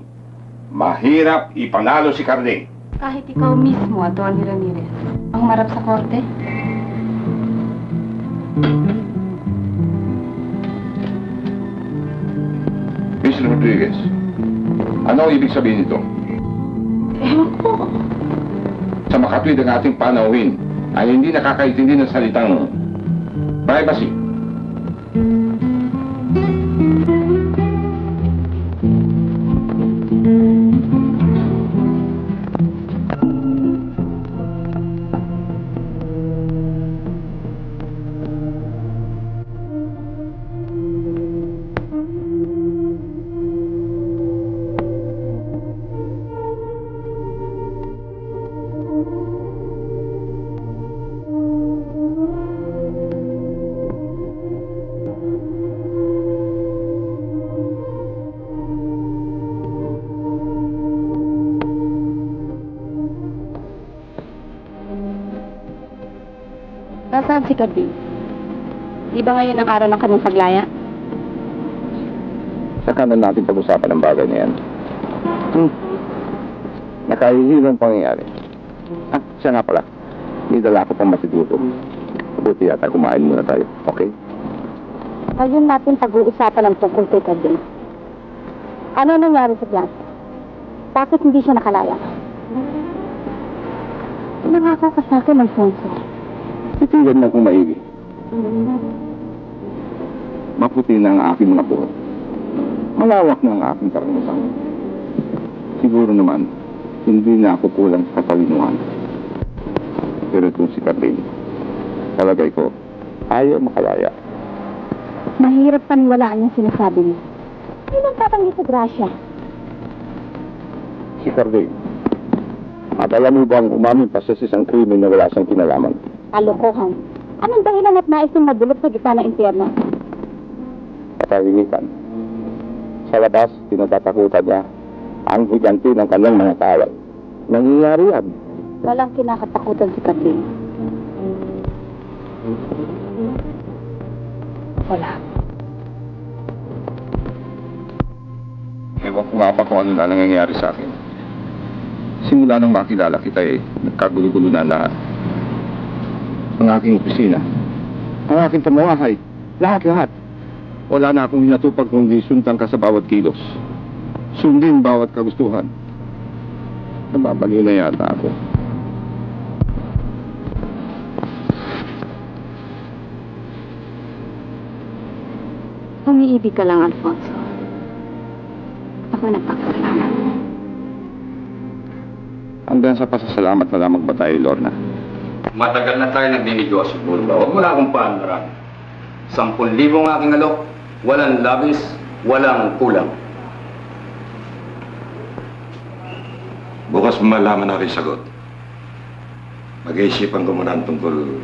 [SPEAKER 4] Mahirap ipanalo si Carding.
[SPEAKER 8] Kahit ikaw mismo, Atty. Ramirez, ang marap sa korte?
[SPEAKER 4] Miss Rodriguez, ano ang ibig sabihin nito?
[SPEAKER 8] Ewan ko.
[SPEAKER 4] Sa makatwid ang ating panauhin ay hindi nakakaintindi ng salitang privacy.
[SPEAKER 8] Nasaan si Carding? Di ba ngayon ang araw ng kanyang paglaya?
[SPEAKER 4] Saka na natin pag-usapan ang bagay na yan. Nakahihirang pangyayari. Ah, siya nga pala. May dala ko pang matituto. Mabuti yata kumain muna tayo, okay?
[SPEAKER 8] Ngayon natin pag-uusapan ang tungkol kay Carding. Ano nangyari sa Blanca? Bakit hindi siya nakalaya? Nangako ka sa akin, Alfonso.
[SPEAKER 4] Titigan na kung maigi. Maputi na ang aking mga buhok. Malawak na ang aking karanasan. Siguro naman, hindi na ako kulang sa katalinuhan. Pero itong si Carding, palagay ko, ayaw makalaya.
[SPEAKER 8] Mahirap paniwalaan yung sinasabi niyo. Ay, nagtatanggi sa grasya.
[SPEAKER 4] Si Carding, at alam mo bang umamin pa sa isang krimen na wala siyang kinalaman?
[SPEAKER 8] Kalokohan. Anong dahilan at nais yung madulot sa gitna ng impyerno?
[SPEAKER 4] Katahimikan. Sa labas, tinatatakutan niya ang higanti ng kanyang mga tawag. Nangyayari yan.
[SPEAKER 8] Walang kinakatakutan si Carding. Wala.
[SPEAKER 4] Ewan ko nga pa kung ano na nangyayari sa akin. Simula nang makilala kita nagkagulo-gulo na lahat. Ang aking opisina, ang aking pamamahay, lahat-lahat. Wala na akong hinatupag kundi sundan ka sa bawat kilos. Sundin bawat kagustuhan. Nababaliw na yata ako.
[SPEAKER 8] Umiibig ka lang, Alfonso. Ako nagpapasalamat.
[SPEAKER 4] Hanggang sa pasasalamat na lamang ba tayo, Lorna?
[SPEAKER 6] Matagal na tayo nagninegosyo, Bulba. Huwag mo na akong paandaran. 10,000 ang aking alok. Walang labis, walang kulang.
[SPEAKER 12] Bukas malaman na rin sagot. Mag-iisipan ko muna ang tungkol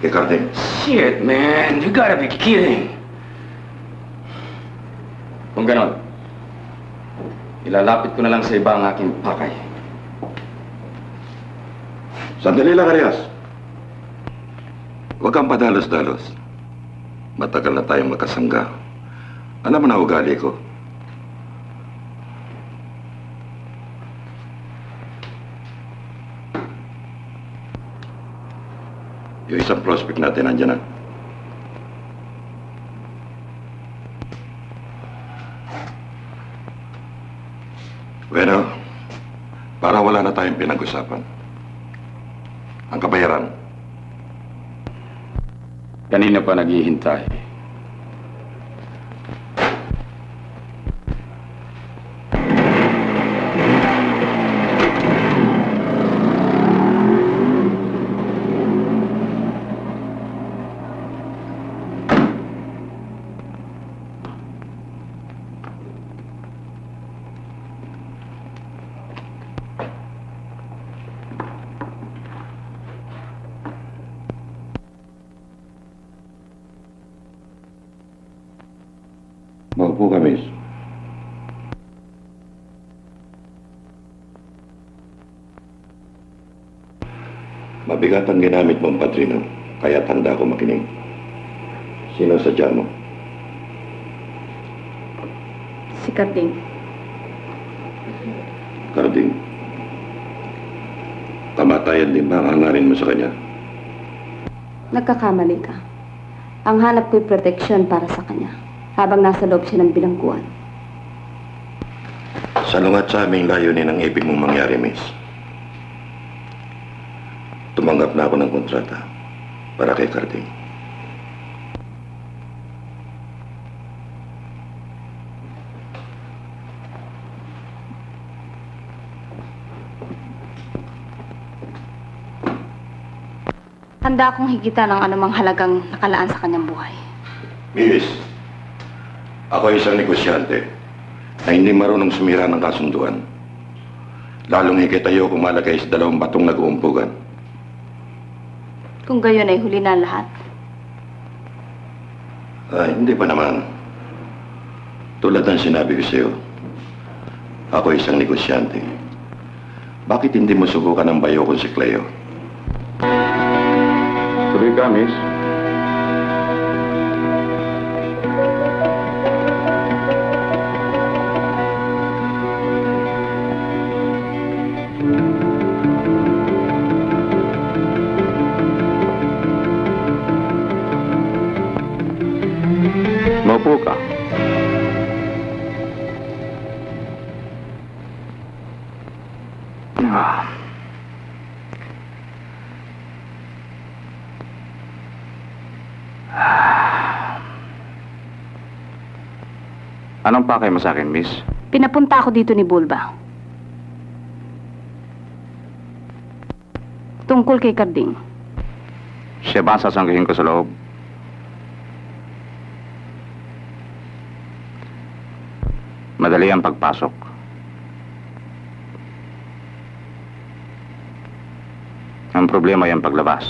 [SPEAKER 12] kay Carding.
[SPEAKER 6] Shit, man. You gotta be kidding. Kung ganon, ilalapit ko na lang sa iba ang aking pakay.
[SPEAKER 12] Sandali lang, Arias. Huwag kang padalos-dalos. Matagal na tayong magkasangga. Alam mo na ugali ko. Yung isang prospect natin nandiyan na. Bueno, para wala na tayong pinag-usapan. Ang kabayaran.
[SPEAKER 6] Kanina pa naghihintay.
[SPEAKER 7] Maupo ka, miss.
[SPEAKER 6] Mabigat ang ginamit mong padrino, kaya tanda ko makinig. Sino sadya mo?
[SPEAKER 8] Si Karding.
[SPEAKER 6] Karding. Kamatayan din ba ang hangarin mo sa kanya?
[SPEAKER 8] Nagkakamali ka. Ang hanap ko'y proteksyon para sa kanya, habang nasa loob siya ng bilangguan.
[SPEAKER 6] Salungat sa aming layunin ang ibig mong mangyari, miss. Tumanggap na ako ng kontrata para kay Karding.
[SPEAKER 8] Handa akong higitan ang anumang halagang nakalaan sa kanyang buhay.
[SPEAKER 6] Miss, ako ay isang negosyante na hindi marunong sumira ng kasunduan. Lalong higit ayaw kung malagay sa dalawang batong nag-uumpugan.
[SPEAKER 8] Kung gayon ay huli na ang lahat.
[SPEAKER 6] Ay, hindi pa naman. Tulad ng sinabi ko sa'yo, ako ay isang negosyante. Bakit hindi mo subukan ang bayo ko si Cleo?
[SPEAKER 7] Tuloy ka, miss. Maupo ka. Anong pakay mo sa akin, miss?
[SPEAKER 8] Pinapunta ako dito ni Bulba. Tungkol kay Karding.
[SPEAKER 7] Siya ba ang sasanggihin ko sa loob? Madali ang pagpasok. Ang problema ay ang paglabas.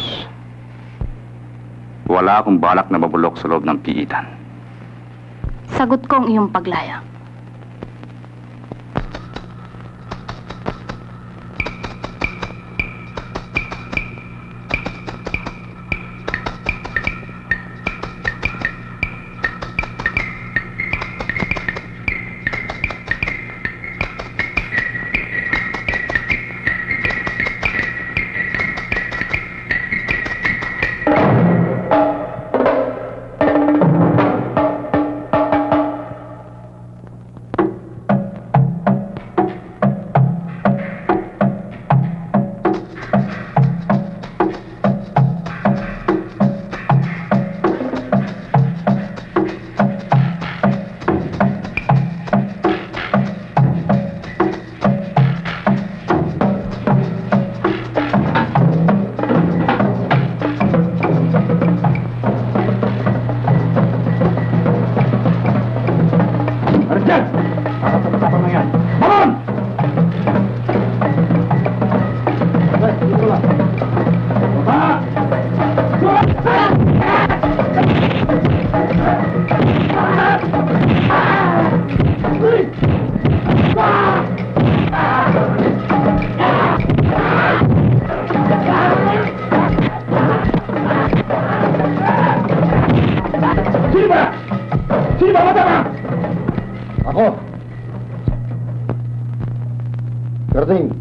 [SPEAKER 7] Wala akong balak na mabulok sa loob ng piitan.
[SPEAKER 8] Sagot ko ang iyong paglaya.
[SPEAKER 6] Ako! Karding!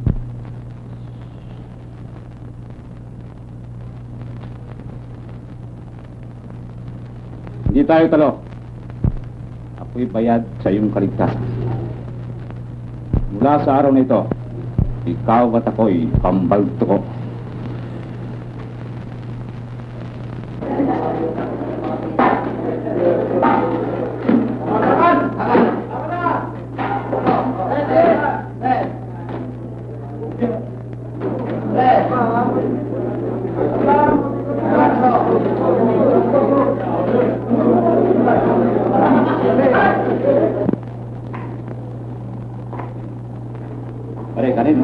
[SPEAKER 7] Hindi tayo talo. Ako'y bayad sa iyong kaligtasan. Mula sa araw na ito, ikaw at ako'y pambalto ko. Pare, kanin.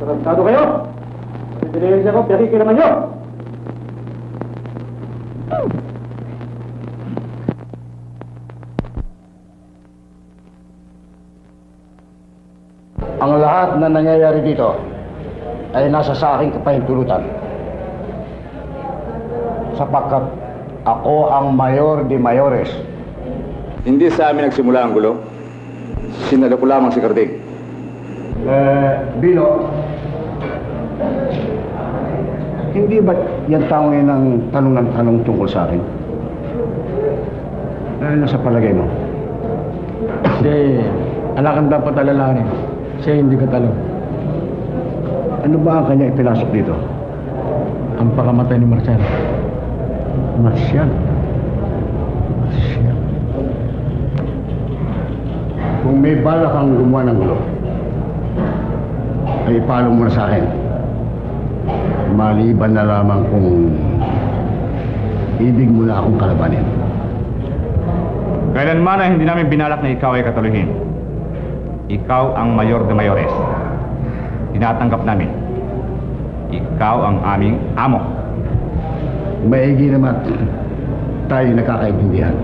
[SPEAKER 5] Tarantado kayo! Pagdilihan siya ko, piyaki naman nyo! Ang lahat na nangyayari dito ay nasa sa aking kapahintulutan. Sapagkat ako ang mayor de mayores.
[SPEAKER 7] Hindi sa amin nagsimula ang gulo. Sinalo ko lamang si Carding.
[SPEAKER 5] Bino, hindi ba yan tao ngayon ang tanong ng tanong tungkol sa akin? Ano sa palagay mo?
[SPEAKER 14] Kasi anak ang dapat alalahanin. Siya hindi ka talo.
[SPEAKER 5] Ano ba ang kanya ipinasok dito?
[SPEAKER 14] Ang pakamatay ni Marcial.
[SPEAKER 5] Marcial. Marcial. Kung may balak kang gumawa ng gulo, ay ipalo mo na sa akin. Maliban na lamang kung ibig mo na akong kalabanin.
[SPEAKER 15] Kailanman na hindi namin binalak na ikaw ay kataluhin. Ikaw ang mayor de mayores. Tinatanggap namin. Ikaw ang aming amo.
[SPEAKER 5] Maigi naman tayo nakakaintindihan.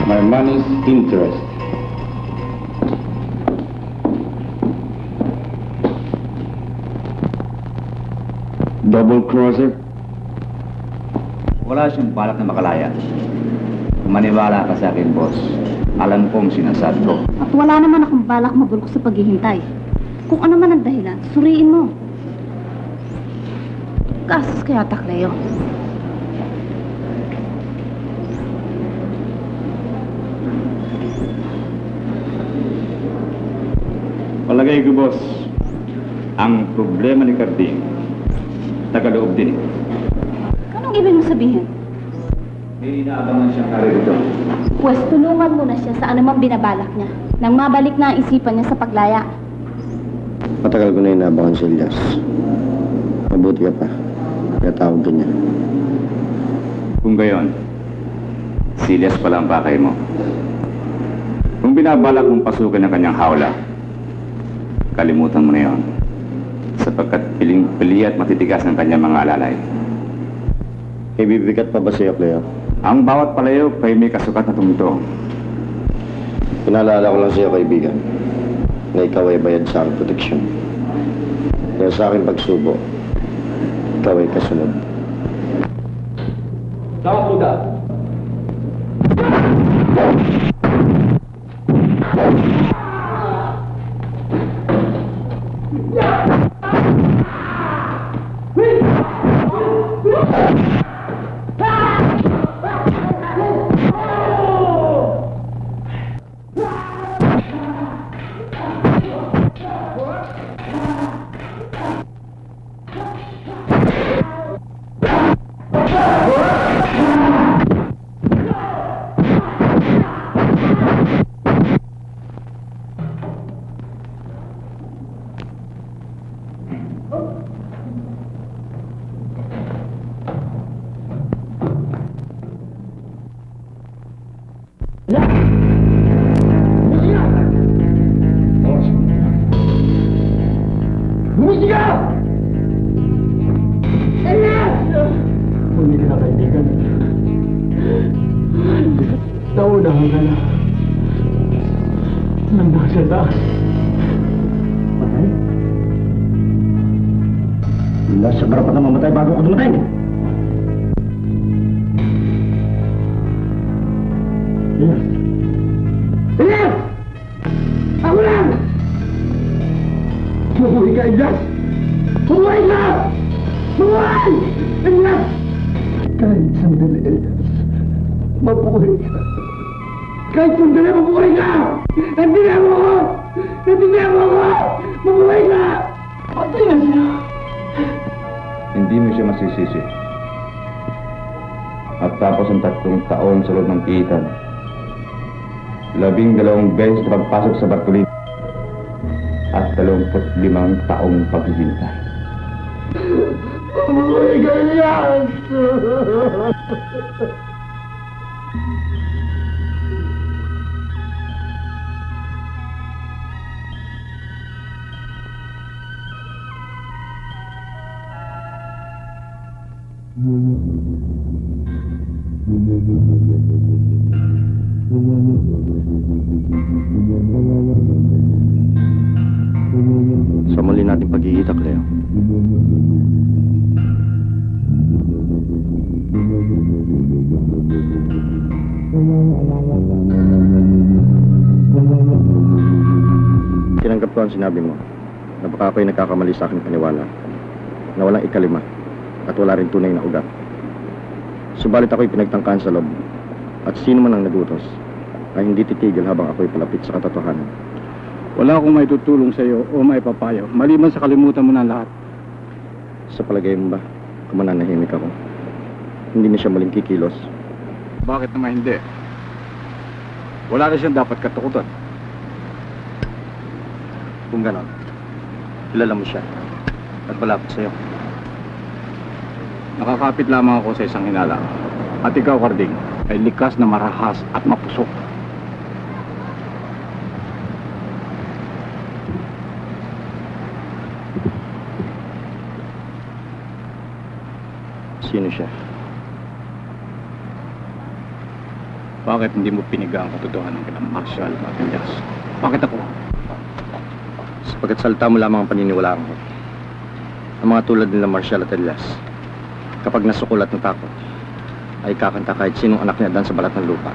[SPEAKER 7] My money's interest. Double crosser?
[SPEAKER 2] Wala siyang balak na makalaya. Maniwala ka sa akin, boss. Alam kong sinasabi ko.
[SPEAKER 3] At wala naman akong balak mabulok sa paghihintay. Kung ano man ang dahilan, suriin mo. Gastos kaya Takleo.
[SPEAKER 7] Palagay ko, boss, ang problema ni Carding, tagaloob din.
[SPEAKER 3] Anong ibig mo sabihin?
[SPEAKER 2] May inaabangan siyang naririto.
[SPEAKER 3] Pwes tulungan mo na siya sa anumang binabalak niya nang mabalik na ang isipan niya sa paglaya.
[SPEAKER 6] Matagal ko na inabangan si Elias. Mabuti ka pa. Kaya tawag ka niya.
[SPEAKER 7] Kung gayon, si Elias pala ang pakay mo. Kung binabalak mong pasukin ang kanyang hawla, kalimutan mo na yon. Sapagkat piling-pili at matitigas ang kanyang mga alalay.
[SPEAKER 6] Ibibigat pa ba siya, Cleo?
[SPEAKER 7] Ang bawat palayok ay may kasukat na tumutong.
[SPEAKER 6] Pinaalala ko lang sa'yo, kaibigan, na ikaw ay bayad sa aking proteksyon. Kaya sa aking pagsubo, ikaw ay kasunod.
[SPEAKER 14] Tawag Buda. Nandun siya taas.
[SPEAKER 5] Patay? Nasa barapat na mamatay bago ako dumatay. Elias! Elias! Ako lang! Mabuhay ka, Elias! Mabuhay ka! Mabuhay! Elias! Kahit sandali, Elias. Mabuhay ka. Kahit sandali, mabuhay ka! Nandiyan mo ako! Nandiyan mo ako! Mabuhay ka! Patay na siya!
[SPEAKER 15] Hindi mo siya masisisi. At tapos ang 3 taon sa loob ng piitan. 12 beses na pagpasok sa Bartolina. At 25 taong paghihintay.
[SPEAKER 5] Mabuhay ka, Elias!
[SPEAKER 6] Sa muli nating pagkikita, Cleo. Tinanggap ko ang sinabi mo na baka ako'y nagkakamali sa aking paniwala na walang ikalima at wala rin tunay na ugat. Subalit ako'y pinagtangkaan sa loob at sino man ang nagutos ay hindi titigil habang ako'y palapit sa katotohanan.
[SPEAKER 7] Wala akong may tutulong sa iyo o may papayo. Maliban sa kalimutan mo na ang lahat.
[SPEAKER 6] Sa palagay mo ba, kung mananahimik ako, hindi na siya maling kikilos?
[SPEAKER 7] Bakit naman hindi? Wala na siyang dapat katukutan.
[SPEAKER 6] Kung ganon, kilala mo siya at malapit sa'yo.
[SPEAKER 7] Nakakapit lamang ako sa isang hinala. At ikaw, Carding, ay likas na marahas at mapusok.
[SPEAKER 6] Sino siya?
[SPEAKER 7] Bakit hindi mo piniga ang katotohanan kina Marshall at Elias? Bakit ako?
[SPEAKER 6] Sapagkat salita mo lamang ang paniniwalaan ko. Ang mga tulad nila Marshall at Elias, kapag nasukol at natakot, ay kakanta kahit sinong anak niya dan sa balat ng lupa.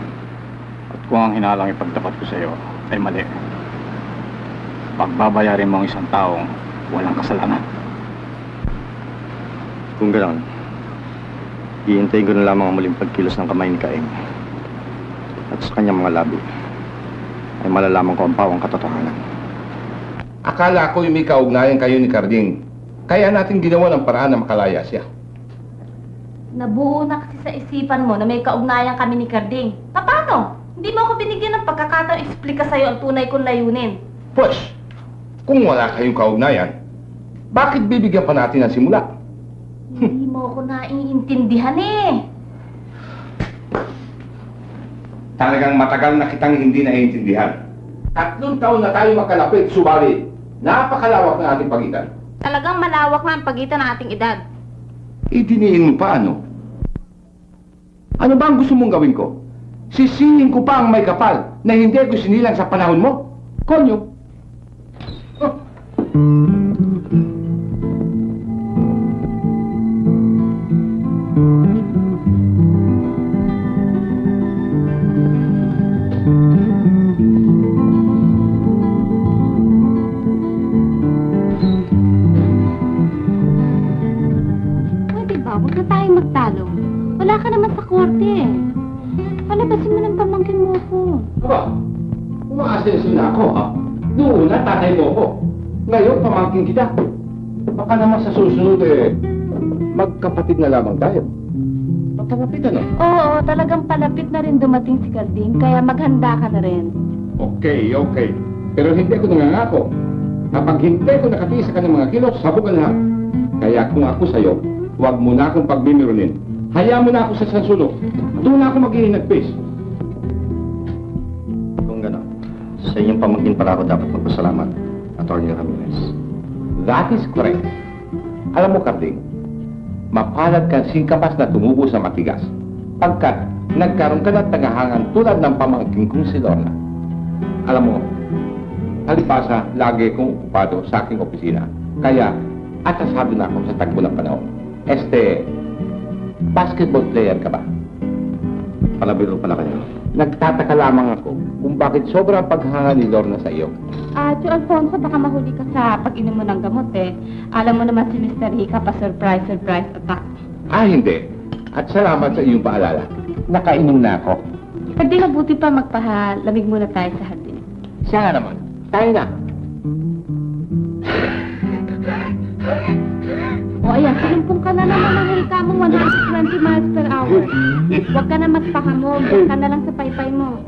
[SPEAKER 7] At kung ang hinalang ipagtapat ko sa iyo ay mali, pagbabayarin mo ang isang taong walang kasalanan.
[SPEAKER 6] Kung gano'n, hihintayin ko na lamang ang muling pagkilos ng kamay ni Caing. At sa kanyang mga labi, ay malalaman ko ang pawang katotohanan.
[SPEAKER 4] Akala ko may kaugnayan kayo ni Carding. Kaya natin ginawa ng paraan na makalaya siya.
[SPEAKER 8] Nabuo na kasi sa isipan mo na may kaugnayan kami ni Carding. Paano? Hindi mo ako binigyan ng pagkakataong explica sa'yo ang tunay kong layunin.
[SPEAKER 4] Pues, kung wala kayong kaugnayan, bakit bibigyan pa natin ng simula?
[SPEAKER 8] Hindi mo ako naiintindihan eh.
[SPEAKER 4] Talagang matagal na kitang hindi naiintindihan. 3 taon na tayo magkalapit, subalit napakalawak ng ating pagitan.
[SPEAKER 8] Talagang malawak na ang pagitan ng ating edad.
[SPEAKER 4] Idiniin mo pa ano? Ano ba ang gusto mong gawin ko? Sisihin ko pa ang may kapal na hindi ko sinilang sa panahon mo? Konyo! Oh.
[SPEAKER 8] Pwede ba? Huwag na tayong magtalo. Wala ka naman sa korte eh. Palabasin mo ng pamangkin mo ako.
[SPEAKER 4] Aba, umaasenso na ako ha. Noon na tatay mo ako. Ngayon pamangkin kita. Baka naman sa susunod magkapatid na lamang tayo. Magkapatid ano?
[SPEAKER 8] Oo, talagang palapit na rin dumating si Carding, kaya maghanda ka na rin.
[SPEAKER 4] Okay. Pero hindi ko nangangako. Kapag hindi ko nakatiis sa kanyang mga kilos, sabog ang lahat. Kaya kung ako sa'yo, huwag mo na akong pagbimirunin. Hayaan mo na ako sa sansulok. Doon na ako maghihinagpis.
[SPEAKER 6] Kung gano'n, sa inyong pamangkin para ako dapat magpasalamat, Atty. Ramirez.
[SPEAKER 4] That is correct. Alam mo, Carding, mapalad kang singkamas na tumubo sa matigas. Pagkat nagkaroon ka ng tagahangan tulad ng pamangkin kong si Lorna. Alam mo, Halipasa, lagi kong okupado sa aking opisina. Kaya, atasado na ako sa tagbo ng panahon. Basketball player ka ba?
[SPEAKER 6] Palabiro pala kayo.
[SPEAKER 4] Nagtataka lamang ako kung bakit sobrang paghanga ni Lorna sa iyo.
[SPEAKER 8] Tio Alfonso, baka mahuli ka sa pag-inom mo ng gamot eh. Alam mo naman si Mr. Rica pa surprise attack.
[SPEAKER 4] Hindi. At salamat sa iyong paalala. Nakainom na ako.
[SPEAKER 8] Hindi mabuti pa magpahalamig muna tayo sa hardin.
[SPEAKER 4] Siya nga naman. Tayo na.
[SPEAKER 8] O ayan, sinumpong ka na naman ang hilka mong 120 miles per hour. Huwag ka na magpahamog, huwag ka na lang sa paypay mo.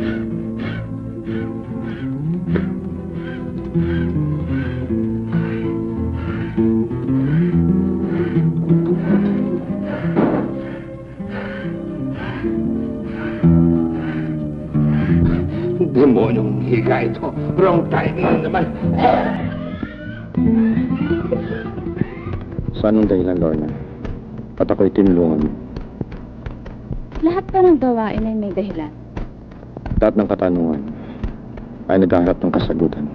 [SPEAKER 4] Demonyong higa ito. Wrong time na naman.
[SPEAKER 6] Sa anong dahilan, Lorna? At ako'y tinulungan mo.
[SPEAKER 8] Lahat pa ng gawain ay may dahilan.
[SPEAKER 6] Lahat ng katanungan ay naghahanap ng kasagutan.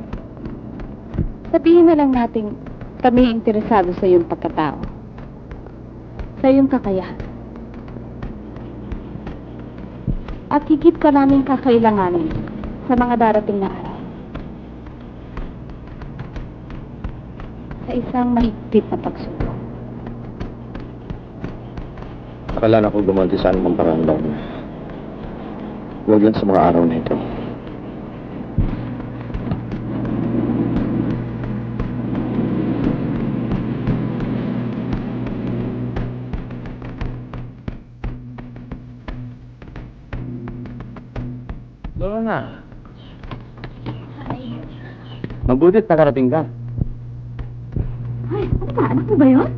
[SPEAKER 8] Sabihin na lang natin, kami interesado sa iyong pagkatao. Sa iyong kakayahan. At higit ka namin kakailanganin sa mga darating na araw. Sa isang mahigpit na pagsubok.
[SPEAKER 6] Akala na ko gumanti sa anumang parang, Lorna. Huwag lang sa mga araw na ito.
[SPEAKER 14] Lorna. Mabutit nakarating ka.
[SPEAKER 3] Ay, ano ba? Anak mo ba yun?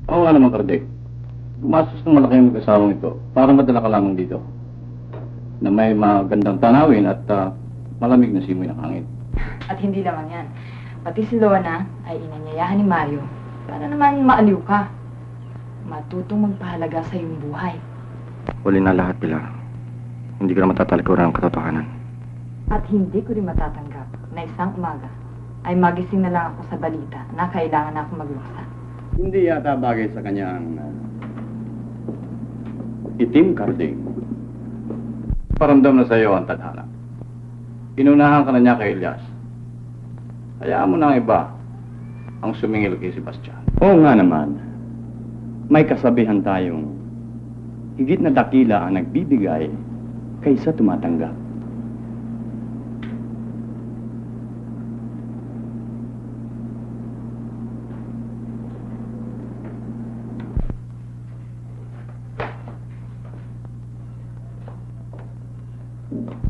[SPEAKER 7] Oo nga naman, Kardec. Gumastos ng malaki ang mag-asawang ito para madala ka lamang dito. Na may magandang tanawin at malamig na simoy ng hangin.
[SPEAKER 9] At hindi lamang yan. Pati si Lorna ay inanyayahan ni Mario para naman maaliw ka. Matutong magpahalaga sa iyong buhay.
[SPEAKER 6] Huli na lahat, Pilar. Hindi ko na matatalikuran ang katotohanan.
[SPEAKER 9] At hindi ko rin matatanggap na isang umaga ay magising na lang ako sa balita na kailangan na ako magluksa.
[SPEAKER 7] Hindi yata bagay sa kanya ang itim, Karding. Paramdam na sa iyo ang tadhana. Inunahan ka na niya kay Elias. Hayaan mo na ang iba ang sumingil kay Sebastian.
[SPEAKER 14] Oo nga naman. May kasabihan tayong higit na dakila ang nagbibigay kaysa tumatanggap.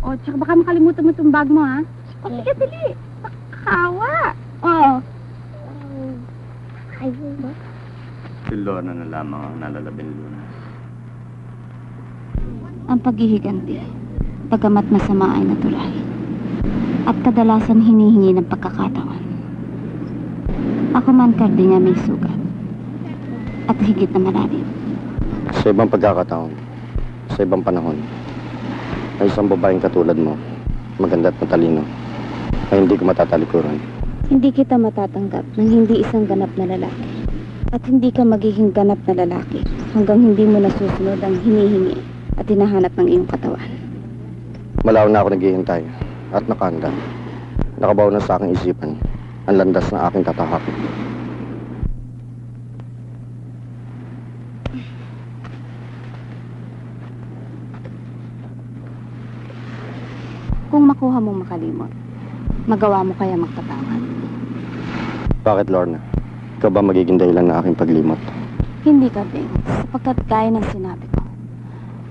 [SPEAKER 3] O, tsaka baka makalimutan mo itong bag mo, ha? O, sige, dali. Nakawa. Oo. Ayaw ba?
[SPEAKER 14] Si Lorna na lamang ang nalalabing lunas.
[SPEAKER 3] Ang paghihiganti, pagamat masama ay natural. At kadalasan hinihingi ng pagkakataon. Ako man, Karding, may sugat. At higit na malalim.
[SPEAKER 6] Sa ibang pagkakataon, sa ibang panahon, ay isang babaeng katulad mo, maganda at matalino, ay hindi ko matatalikuran.
[SPEAKER 3] Hindi kita matatanggap ng hindi isang ganap na lalaki. At hindi ka magiging ganap na lalaki hanggang hindi mo nasusunod ang hinihingi at hinahanap ng iyong katawan.
[SPEAKER 6] Malaw na ako naghihintay at nakahanda. Nakabaw na sa aking isipan ang landas na aking tatahakin.
[SPEAKER 3] Kung makuha mong makalimot, magawa mo kaya magpatawad.
[SPEAKER 6] Bakit, Lorna? Ikaw ba magiging dahilan na aking paglimot?
[SPEAKER 3] Hindi ka, Bing, sapagkat gaya ng sinabi ko,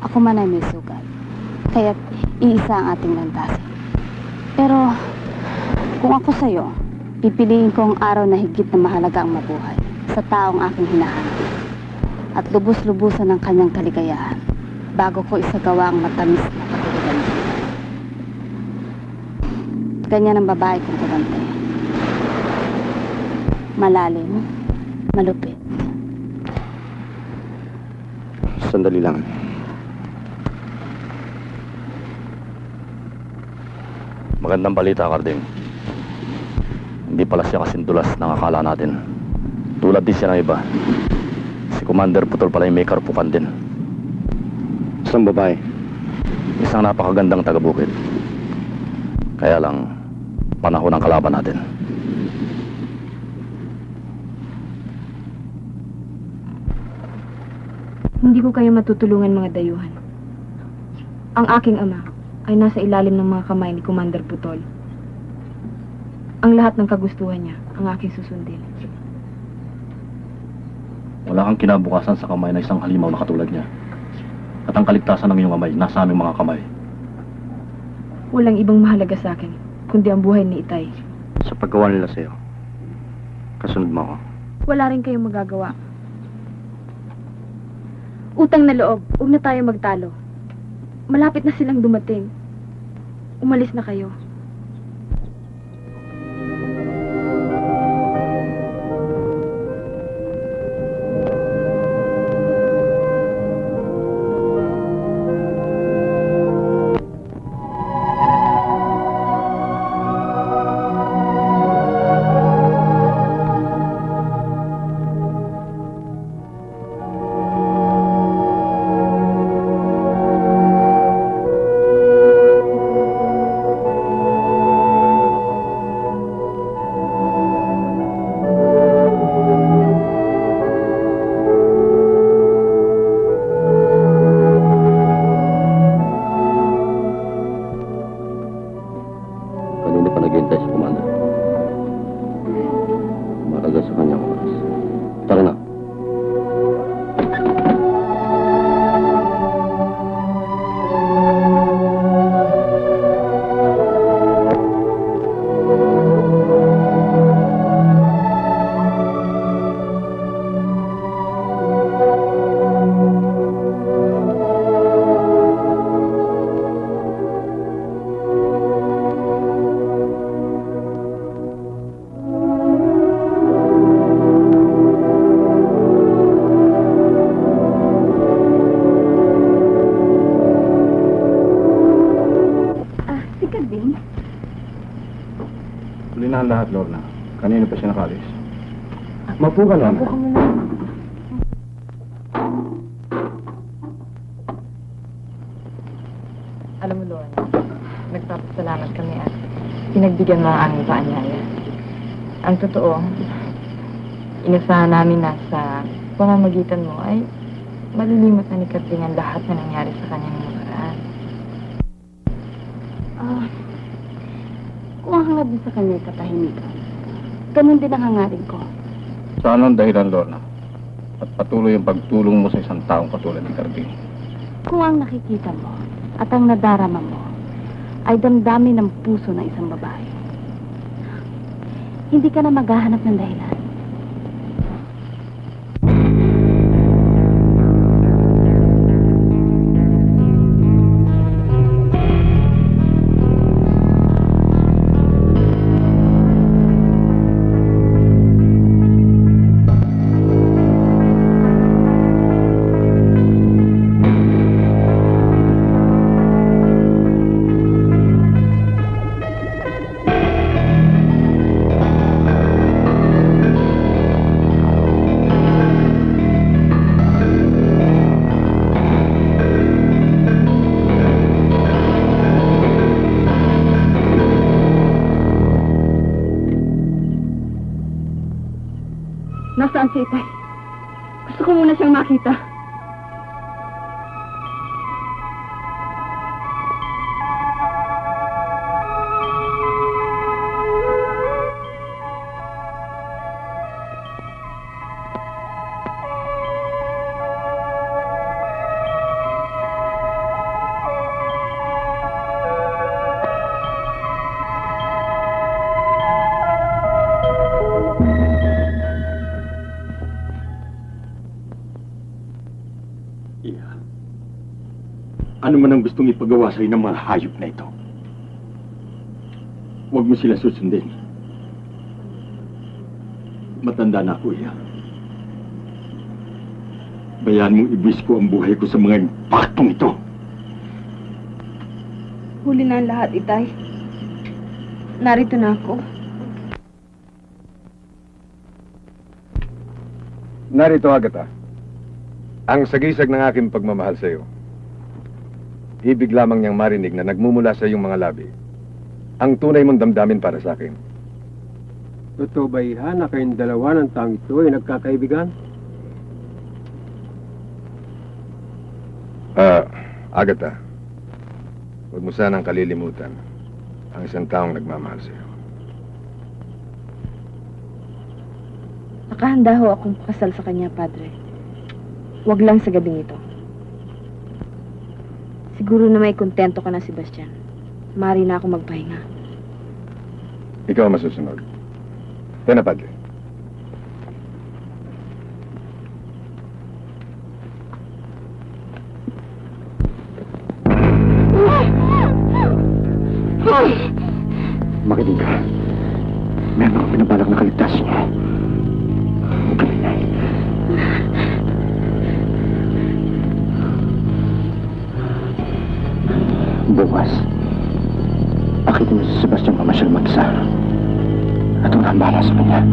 [SPEAKER 3] ako man ay may sugat, kaya't iisa ang ating lantasin. Pero, kung ako sa'yo, pipiliin ko ang araw na higit na mahalaga ang mabuhay sa taong aking hinahanap at lubos-lubusan ng kanyang kaligayahan bago ko isagawa ang matamis na katulugan. Ganyan ang babae kong kurante. Malalim. Malupit.
[SPEAKER 6] Sandali lang. Magandang balita, Carding. Hindi pala siya kasing dulas ng akala natin. Tulad din siya ng iba. Si Commander Putol pala yung may karpukan din. Isang babae. Isang napakagandang taga-bukid. Kaya lang, panahon ng kalaban natin.
[SPEAKER 9] Hindi ko kayo matutulungan, mga dayuhan. Ang aking ama ay nasa ilalim ng mga kamay ni Commander Putol. Ang lahat ng kagustuhan niya ang aking susundin.
[SPEAKER 6] Wala kang kinabukasan sa kamay na isang halimaw na katulad niya. At ang kaligtasan ng iyong kamay, nasa aming mga kamay.
[SPEAKER 9] Walang ibang mahalaga sa akin, kundi ang buhay ni Itay.
[SPEAKER 6] Sa paggawa nila sa'yo, kasunod mo ako.
[SPEAKER 9] Wala rin kayong magagawa. Utang na loob, huwag na tayo magtalo. Malapit na silang dumating. Umalis na kayo.
[SPEAKER 6] Kanina pa naghihintay si Commander. Matagal sa kanyang oras. Tara na.
[SPEAKER 1] Si Carding?
[SPEAKER 7] Huli na ang lahat, Lorna. Kanina pa siya nakalis. Mapo ka, Lorna.
[SPEAKER 9] Alam mo, Lorna, nagpapasalamat kami at pinagbigyan mo ang aming paanyaya. Ang totoo, inasahan namin na sa pamamagitan mo ay malilimot na ni Carding ang lahat na nangyari sa kanyang nakaraan.
[SPEAKER 3] Kung ang hangad mo sa kanya ay katahimikan, ganun din ang hangarin ko.
[SPEAKER 7] Saan ang dahilan, Lorna? At patuloy ang pagtulong mo sa isang taong katulad ni Carding.
[SPEAKER 3] Kung ang nakikita mo at ang nadarama mo ay damdamin ng puso ng isang babae, hindi ka na maghahanap ng dahilan.
[SPEAKER 9] Nasaan si Itay? Gusto ko muna siyang makita.
[SPEAKER 7] Ano man ang gustong ipagawa sa'yo ng mga hayop na ito? Huwag mo sila susundin. Matanda na ako, Iya. Bayaan mong ibis ko ang buhay ko sa mga impaktong ito.
[SPEAKER 16] Huli na ang lahat, Itay. Narito na ako.
[SPEAKER 4] Narito, Agatha. Ang sagisag ng aking pagmamahal sa iyo. Ibig lamang niyang marinig na nagmumula sa iyong mga labi ang tunay mong damdamin para sa akin.
[SPEAKER 17] Totoo ba, Iha, na kayong dalawa ng taong ito ay nagkakaibigan?
[SPEAKER 4] Agatha, huwag mo sanang kalilimutan ang isang taong nagmamahal sa iyo.
[SPEAKER 16] Nakahanda ho akong pakasal sa kanya, Padre. Huwag lang sa gabing ito. Siguro na may kontento ka na, Sebastian. Mari na ako magpahinga.
[SPEAKER 4] Ikaw ang masusunod. Tena, Padre.
[SPEAKER 7] Makinig ka. Meron akong pinabalak na kaligtas niyo. Huwag ka ningay. Bukas, akitin mo si Sebastian mamasyal mag-isa. At wala ang bahala sa kanya.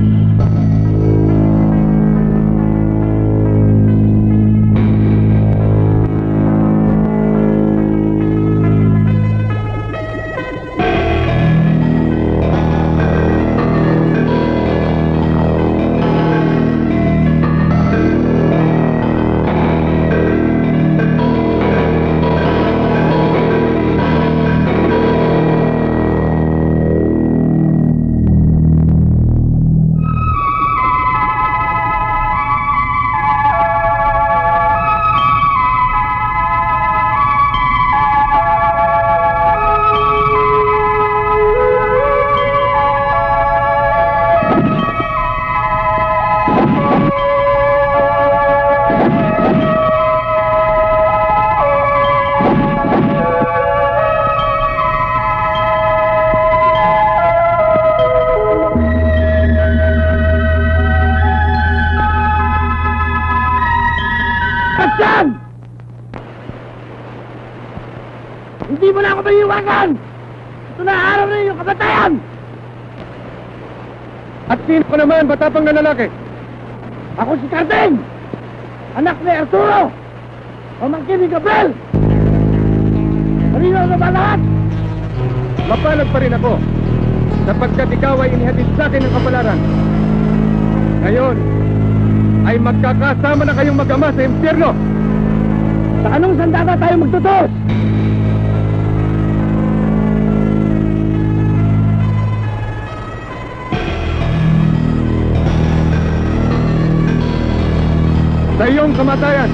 [SPEAKER 5] Hindi mo na ako maiiwanan! Ito na araw na iyong kamatayan!
[SPEAKER 4] At sino ko naman, batapang na lalaki?
[SPEAKER 5] Ako si Carding! Anak ni Arturo! Pamangkin ni Gabriel! Marino na ba lahat?
[SPEAKER 4] Mapalad pa rin ako, sapagkat ikaw ay inihatid sa akin ng kapalaran. Ngayon, ay magkakasama na kayong mag-ama sa impyerno.
[SPEAKER 5] Sa anong sandata tayo magtutos?
[SPEAKER 4] Sa iyong kamatayan.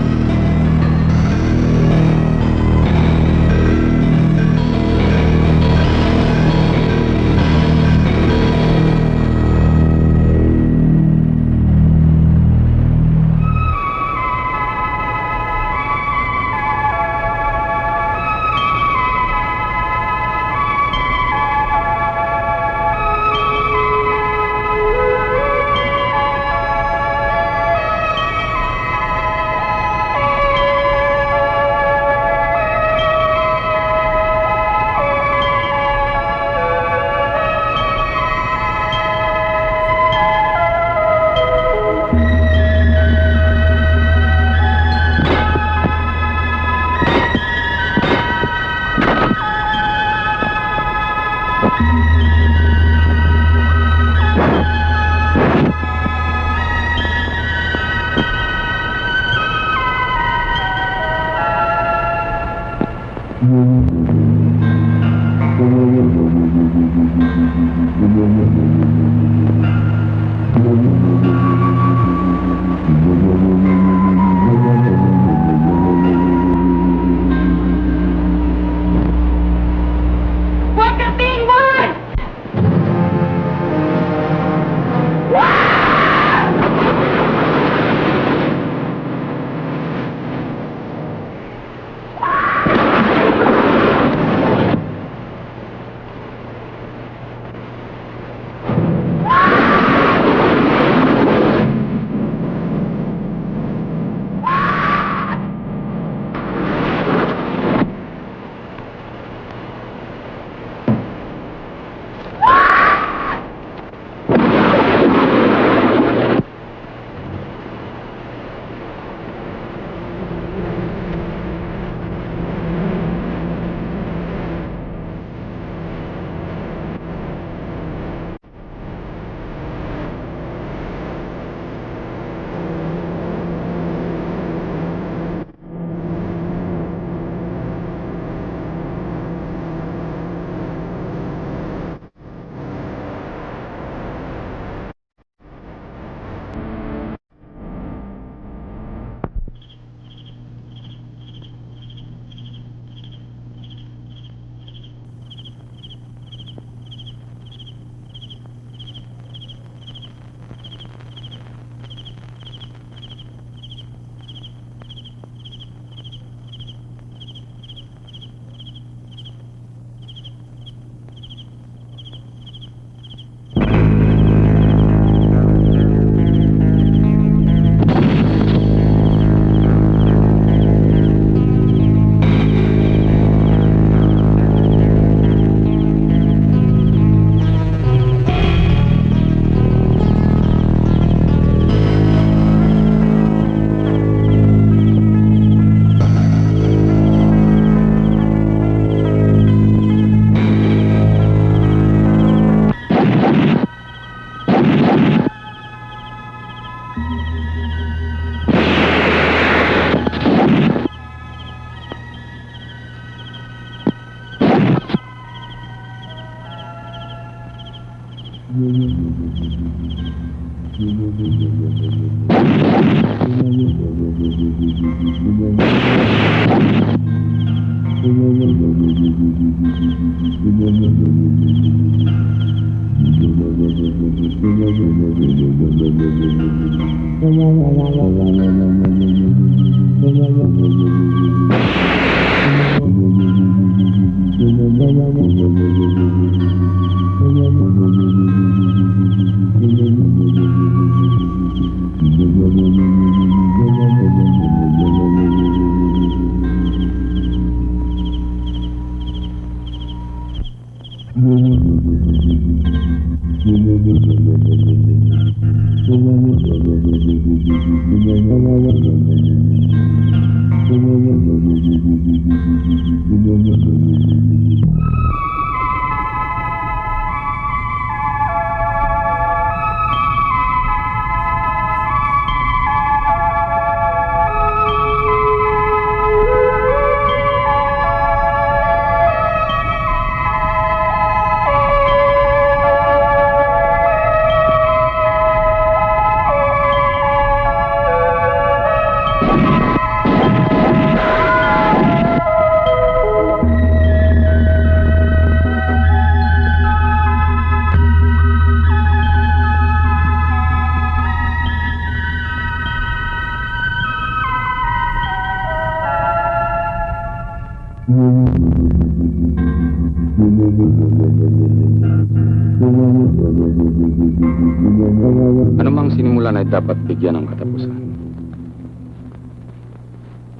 [SPEAKER 7] Ano mang sinimulan ay dapat bigyan ng katapusan.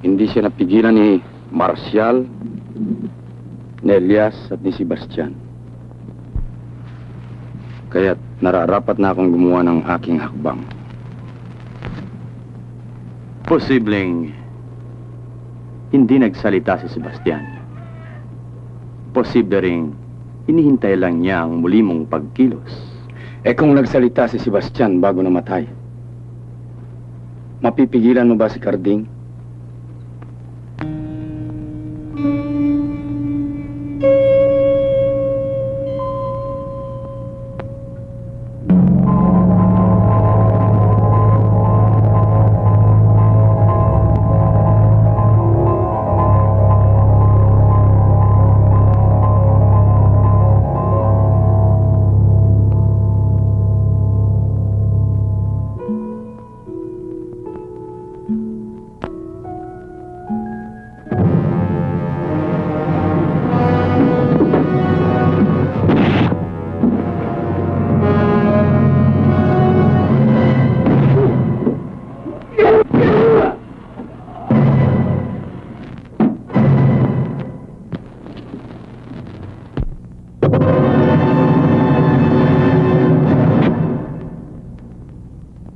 [SPEAKER 7] Hindi siya napigilan ni Marcial, ni Elias at ni Sebastian. Kaya't nararapat na akong gumawa ng aking hakbang. Posibleng hindi nagsalita si Sebastian. Posible ring hinihintay lang niya ang muli mong pagkilos. Kung nagsalita si Sebastian bago namatay, mapipigilan mo ba si Carding?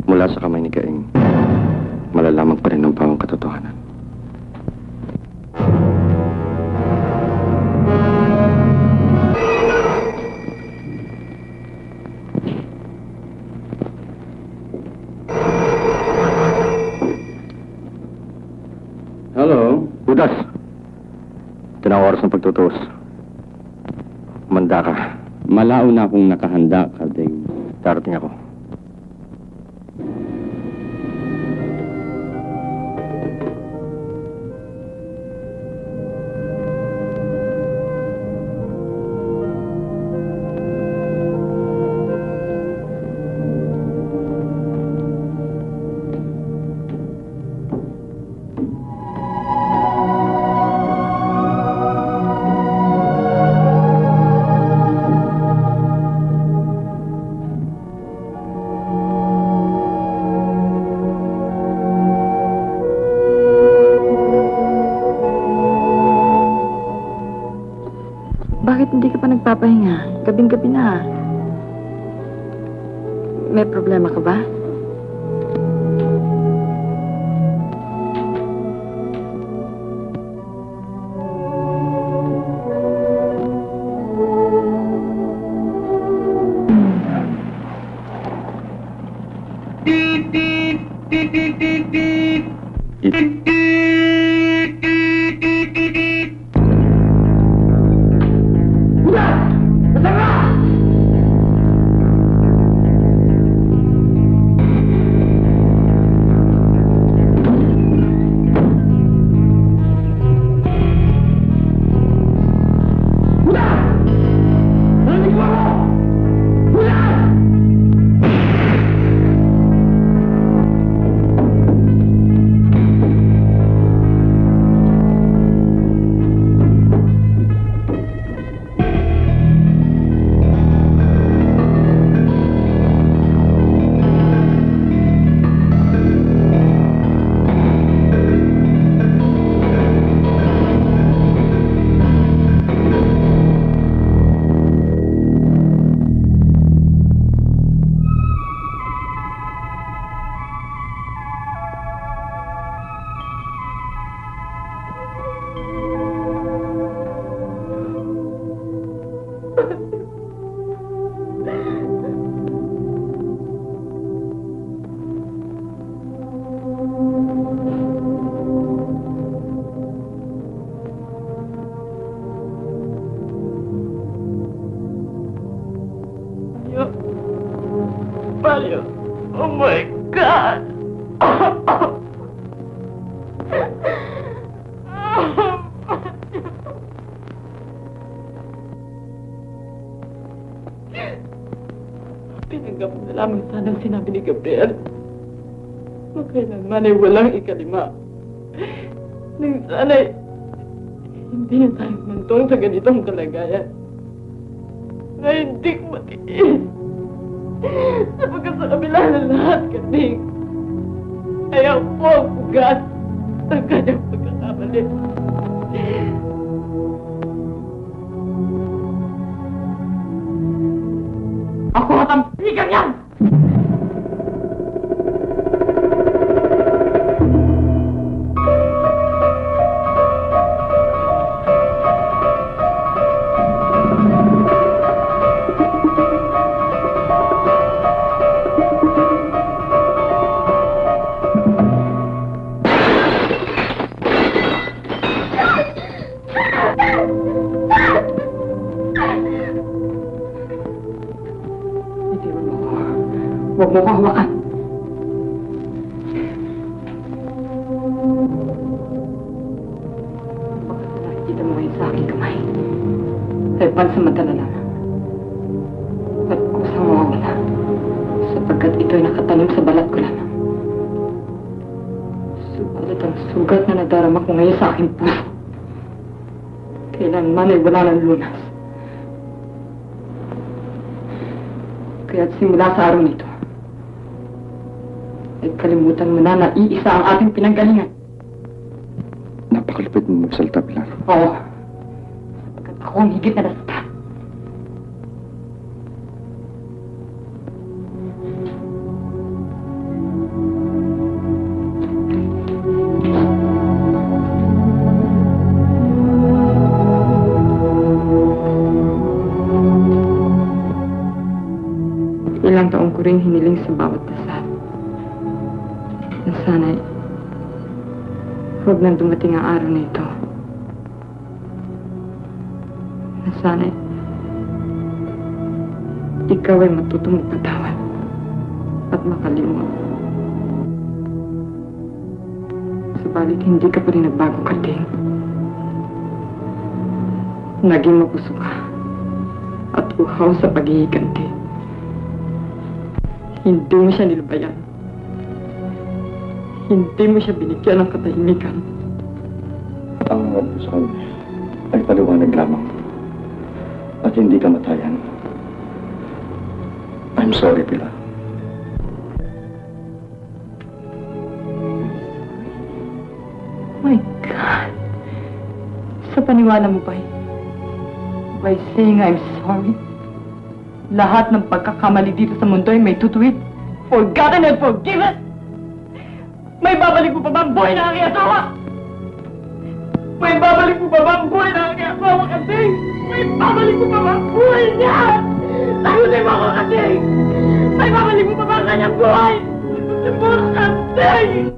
[SPEAKER 7] Mula sa kamay ni Gaing, malalaman pa rin ang bawang katotohanan. Hello? Budas! Ito na ang oras ng pagtutuos. Manda ka. Malao na akong nakahanda, Carding. Darating ako.
[SPEAKER 9] Bakit hindi ka pa nagpapahinga? Gabing-gabi na. May problema ka ba? Mario. Mario. Oh my God. Pinanggap na lamang sana ang sinabi ni Gabriel. Kung kailanman ay walang ikalima. Nang sana'y hindi na tayo mantong sa ganitong kalagayan. Na hindi ko matiis. Sapagkat sa kabila ng lahat, Karding, ay ako ang ugat ng kanyang pagkakamali. Ako at ang pigang yan! Huwag mo ko hawakan. Baka sa nakikita mo ngayon sa aking kamay, ay pansamantala lamang. At kusang mawawala, sapagkat ito'y nakatanong sa balat ko lamang. Subalit ang sugat na nadarama ko ngayon sa aking puso, kailanman ay wala ng lunas. Kaya't simula sa araw nito, ay kalimutan mo na iisa ang ating pinanggalingan.
[SPEAKER 6] Napakalupit mo magsalita, Pilar.
[SPEAKER 9] Oo. Sapagkat ako ang higit na nasaktan. Ilang taong ko rin hiniling sa bawat dasal. Na sana'y huwag nang dumating ang araw na ito. Na sana'y ikaw ay matutong magpatawad at makalimot. Subalit hindi ka pa rin nagbago, Karding. Naging mapuso ka at uhaw sa paghihiganti. Hindi mo siya nilubayan. Hindi mo siya binigyan ng katahimikan.
[SPEAKER 6] Ang award ko sa kanya ay paliwanag lamang. At hindi kamatayan. I'm sorry, Pilar.
[SPEAKER 9] My God! Sa paniwala mo ba by saying I'm sorry? Lahat ng pagkakamali dito sa mundo ay may tutuwid. Forgotten and forgiven! May babalik mo pa ba ang buhay na aking asawa? May babalik mo pa ba ang buhay na aking asawa, Karding? May babalik mo pa ba ang buhay niya? Sagutin mo ako, Karding! May babalik mo pa ba ang kanyang buhay? Sagutin mo ako, Karding!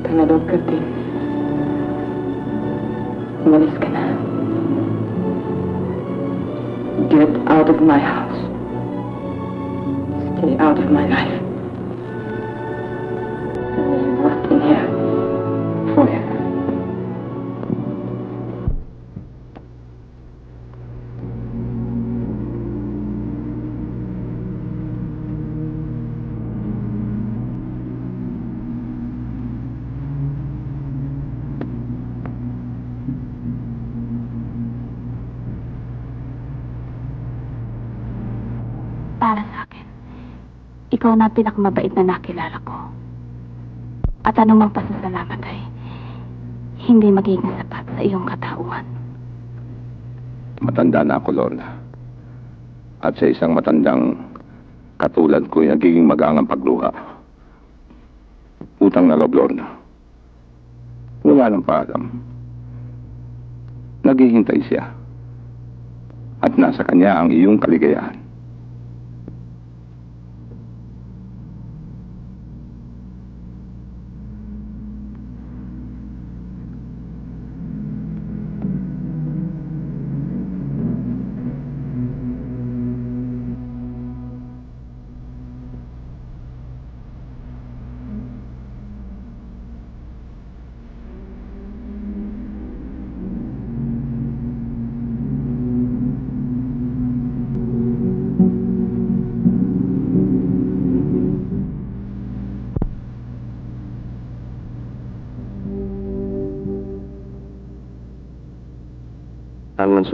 [SPEAKER 9] Tangadog, Karding. Umalis ka na. Get out of my house. Stay out of my life. I'm not in here forever.
[SPEAKER 8] Para sa akin, ikaw na ang pinakamabait na nakilala ko. At anumang pasasalamat ay hindi magiging sapat sa iyong katauhan.
[SPEAKER 4] Matanda na ako, Lorna. At sa isang matandang katulad ko, nagiging magangang pagluha. Utang na loob, Lorna. Wala nang paalam. Naghihintay siya. At nasa kanya ang iyong kaligayahan.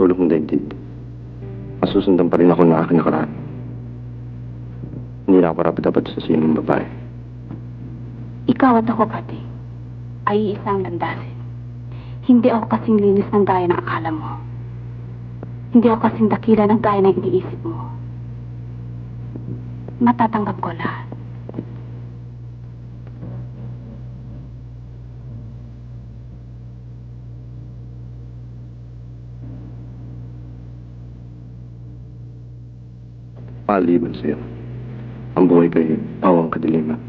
[SPEAKER 6] sulong ng daigdig, masusundan pa rin ako ng aking nakaraan. Hindi na ako dapat sa sinong babae.
[SPEAKER 8] Ikaw at ako, pati, ay isang landasin. Hindi ako kasing linis ng gaya ng akala mo. Hindi ako kasing dakila ng gaya ng iniisip mo. Matatanggap ko lahat.
[SPEAKER 6] Maliban sa'yo, ang buhay ko'y pawang kadiliman.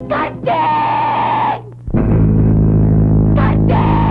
[SPEAKER 8] Karding! Karding!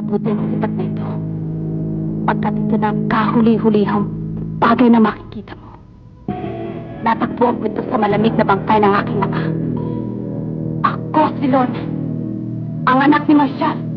[SPEAKER 8] mabuti ang sipat na ito. Pagkat ito na ang kahuli-hulihang bagay na makikita mo. Natakbuhan ko ito sa malamig na bangkay ng aking ama. Ako si Lon, ang anak ni Marshall.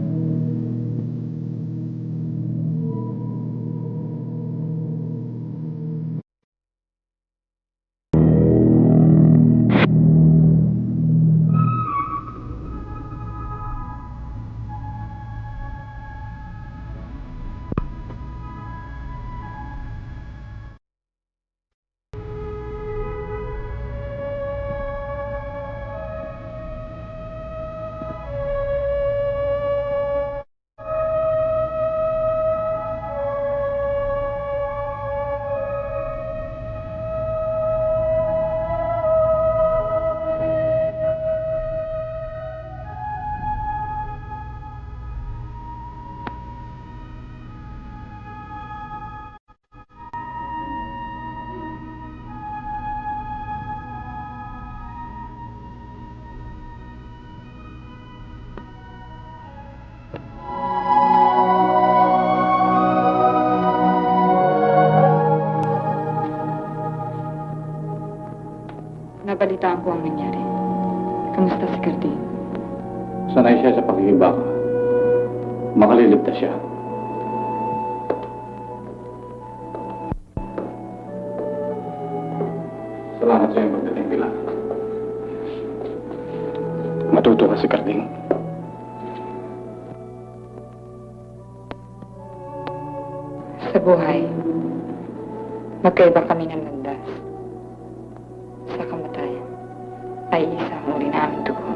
[SPEAKER 8] Nabalitaan ko ang nangyari. Kamusta si Carding?
[SPEAKER 7] Sanay siya sa pagkikibaka. Makaliligtas siya. Salamat sa iyong pagdating, Pilar. bituka si Carding.
[SPEAKER 9] Sa buhay, magkaiba kami ng landas. Sa kamatayan, ay isang uri na aming dugo.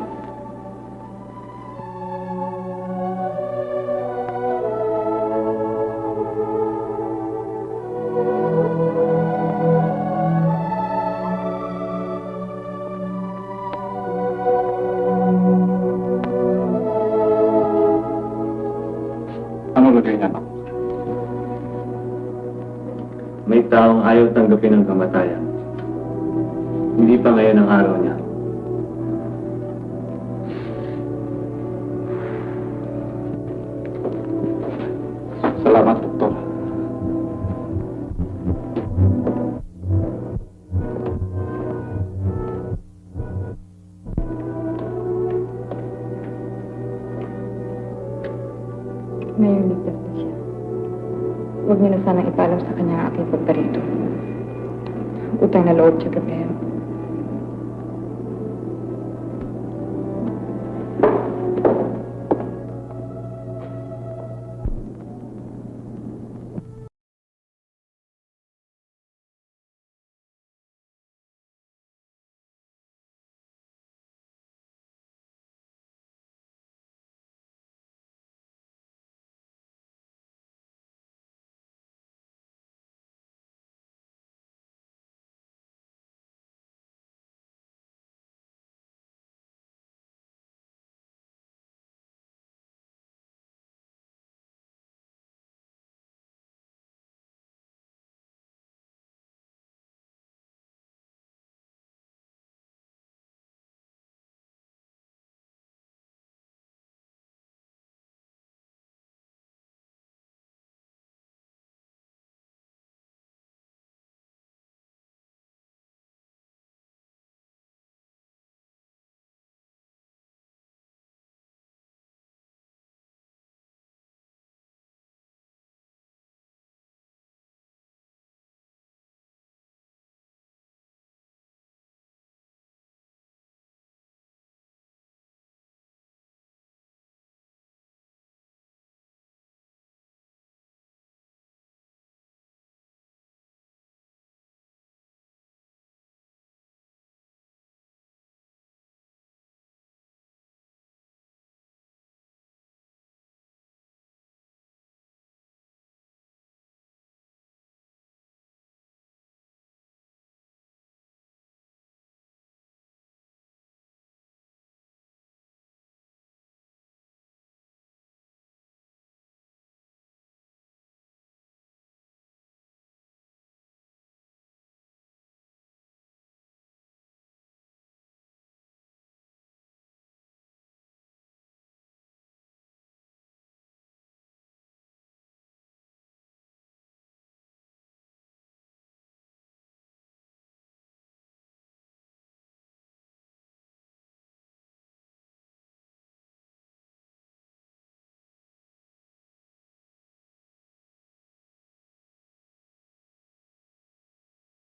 [SPEAKER 7] Ano gagawin anak?
[SPEAKER 14] May taong ayaw tanggapin ang kamatayan. Hindi pa ngayon ang araw niya.
[SPEAKER 7] Salamat, Doktor.
[SPEAKER 9] Ngayon ligtas na siya. Huwag niyo na sanang ipaalam sa kanya ang aking pagparito. Utang na loob siya, Gabriel.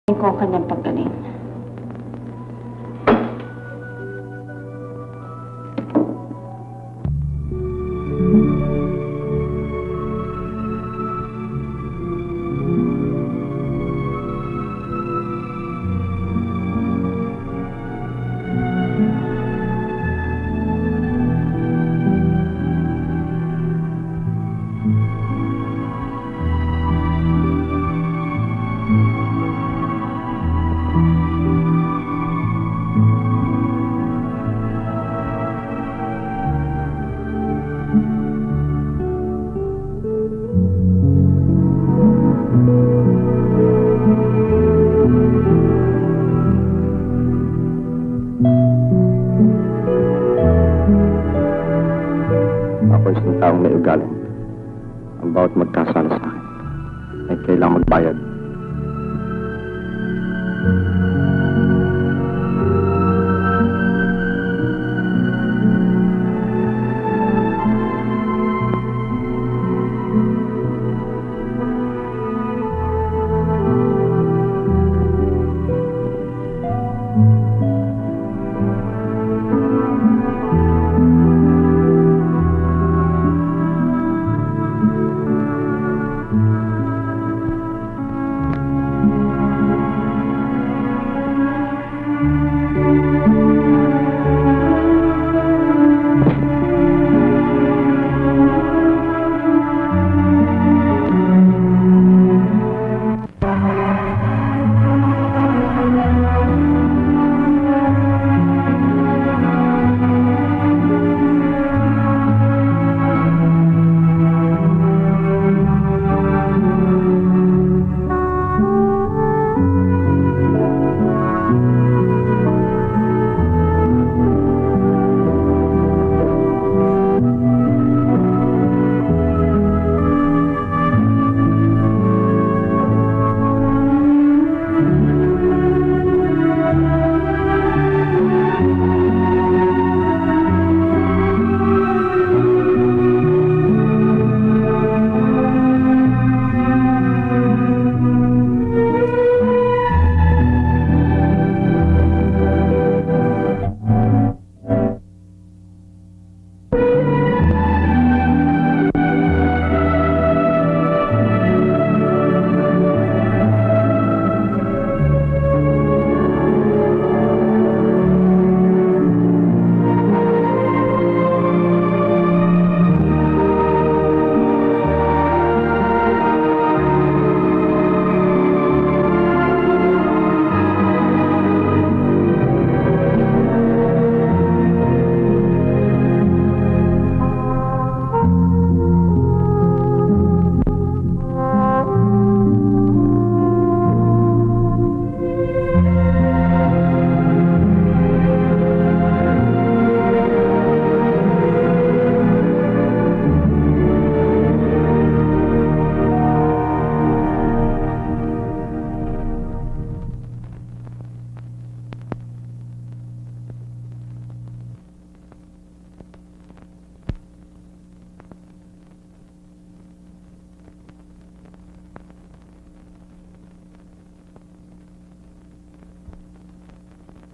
[SPEAKER 9] Ko ang kanyang paggaling.
[SPEAKER 6] Ako isang taong may ugaling. Ang bawat magkasala sa akin ay kailangang magbayad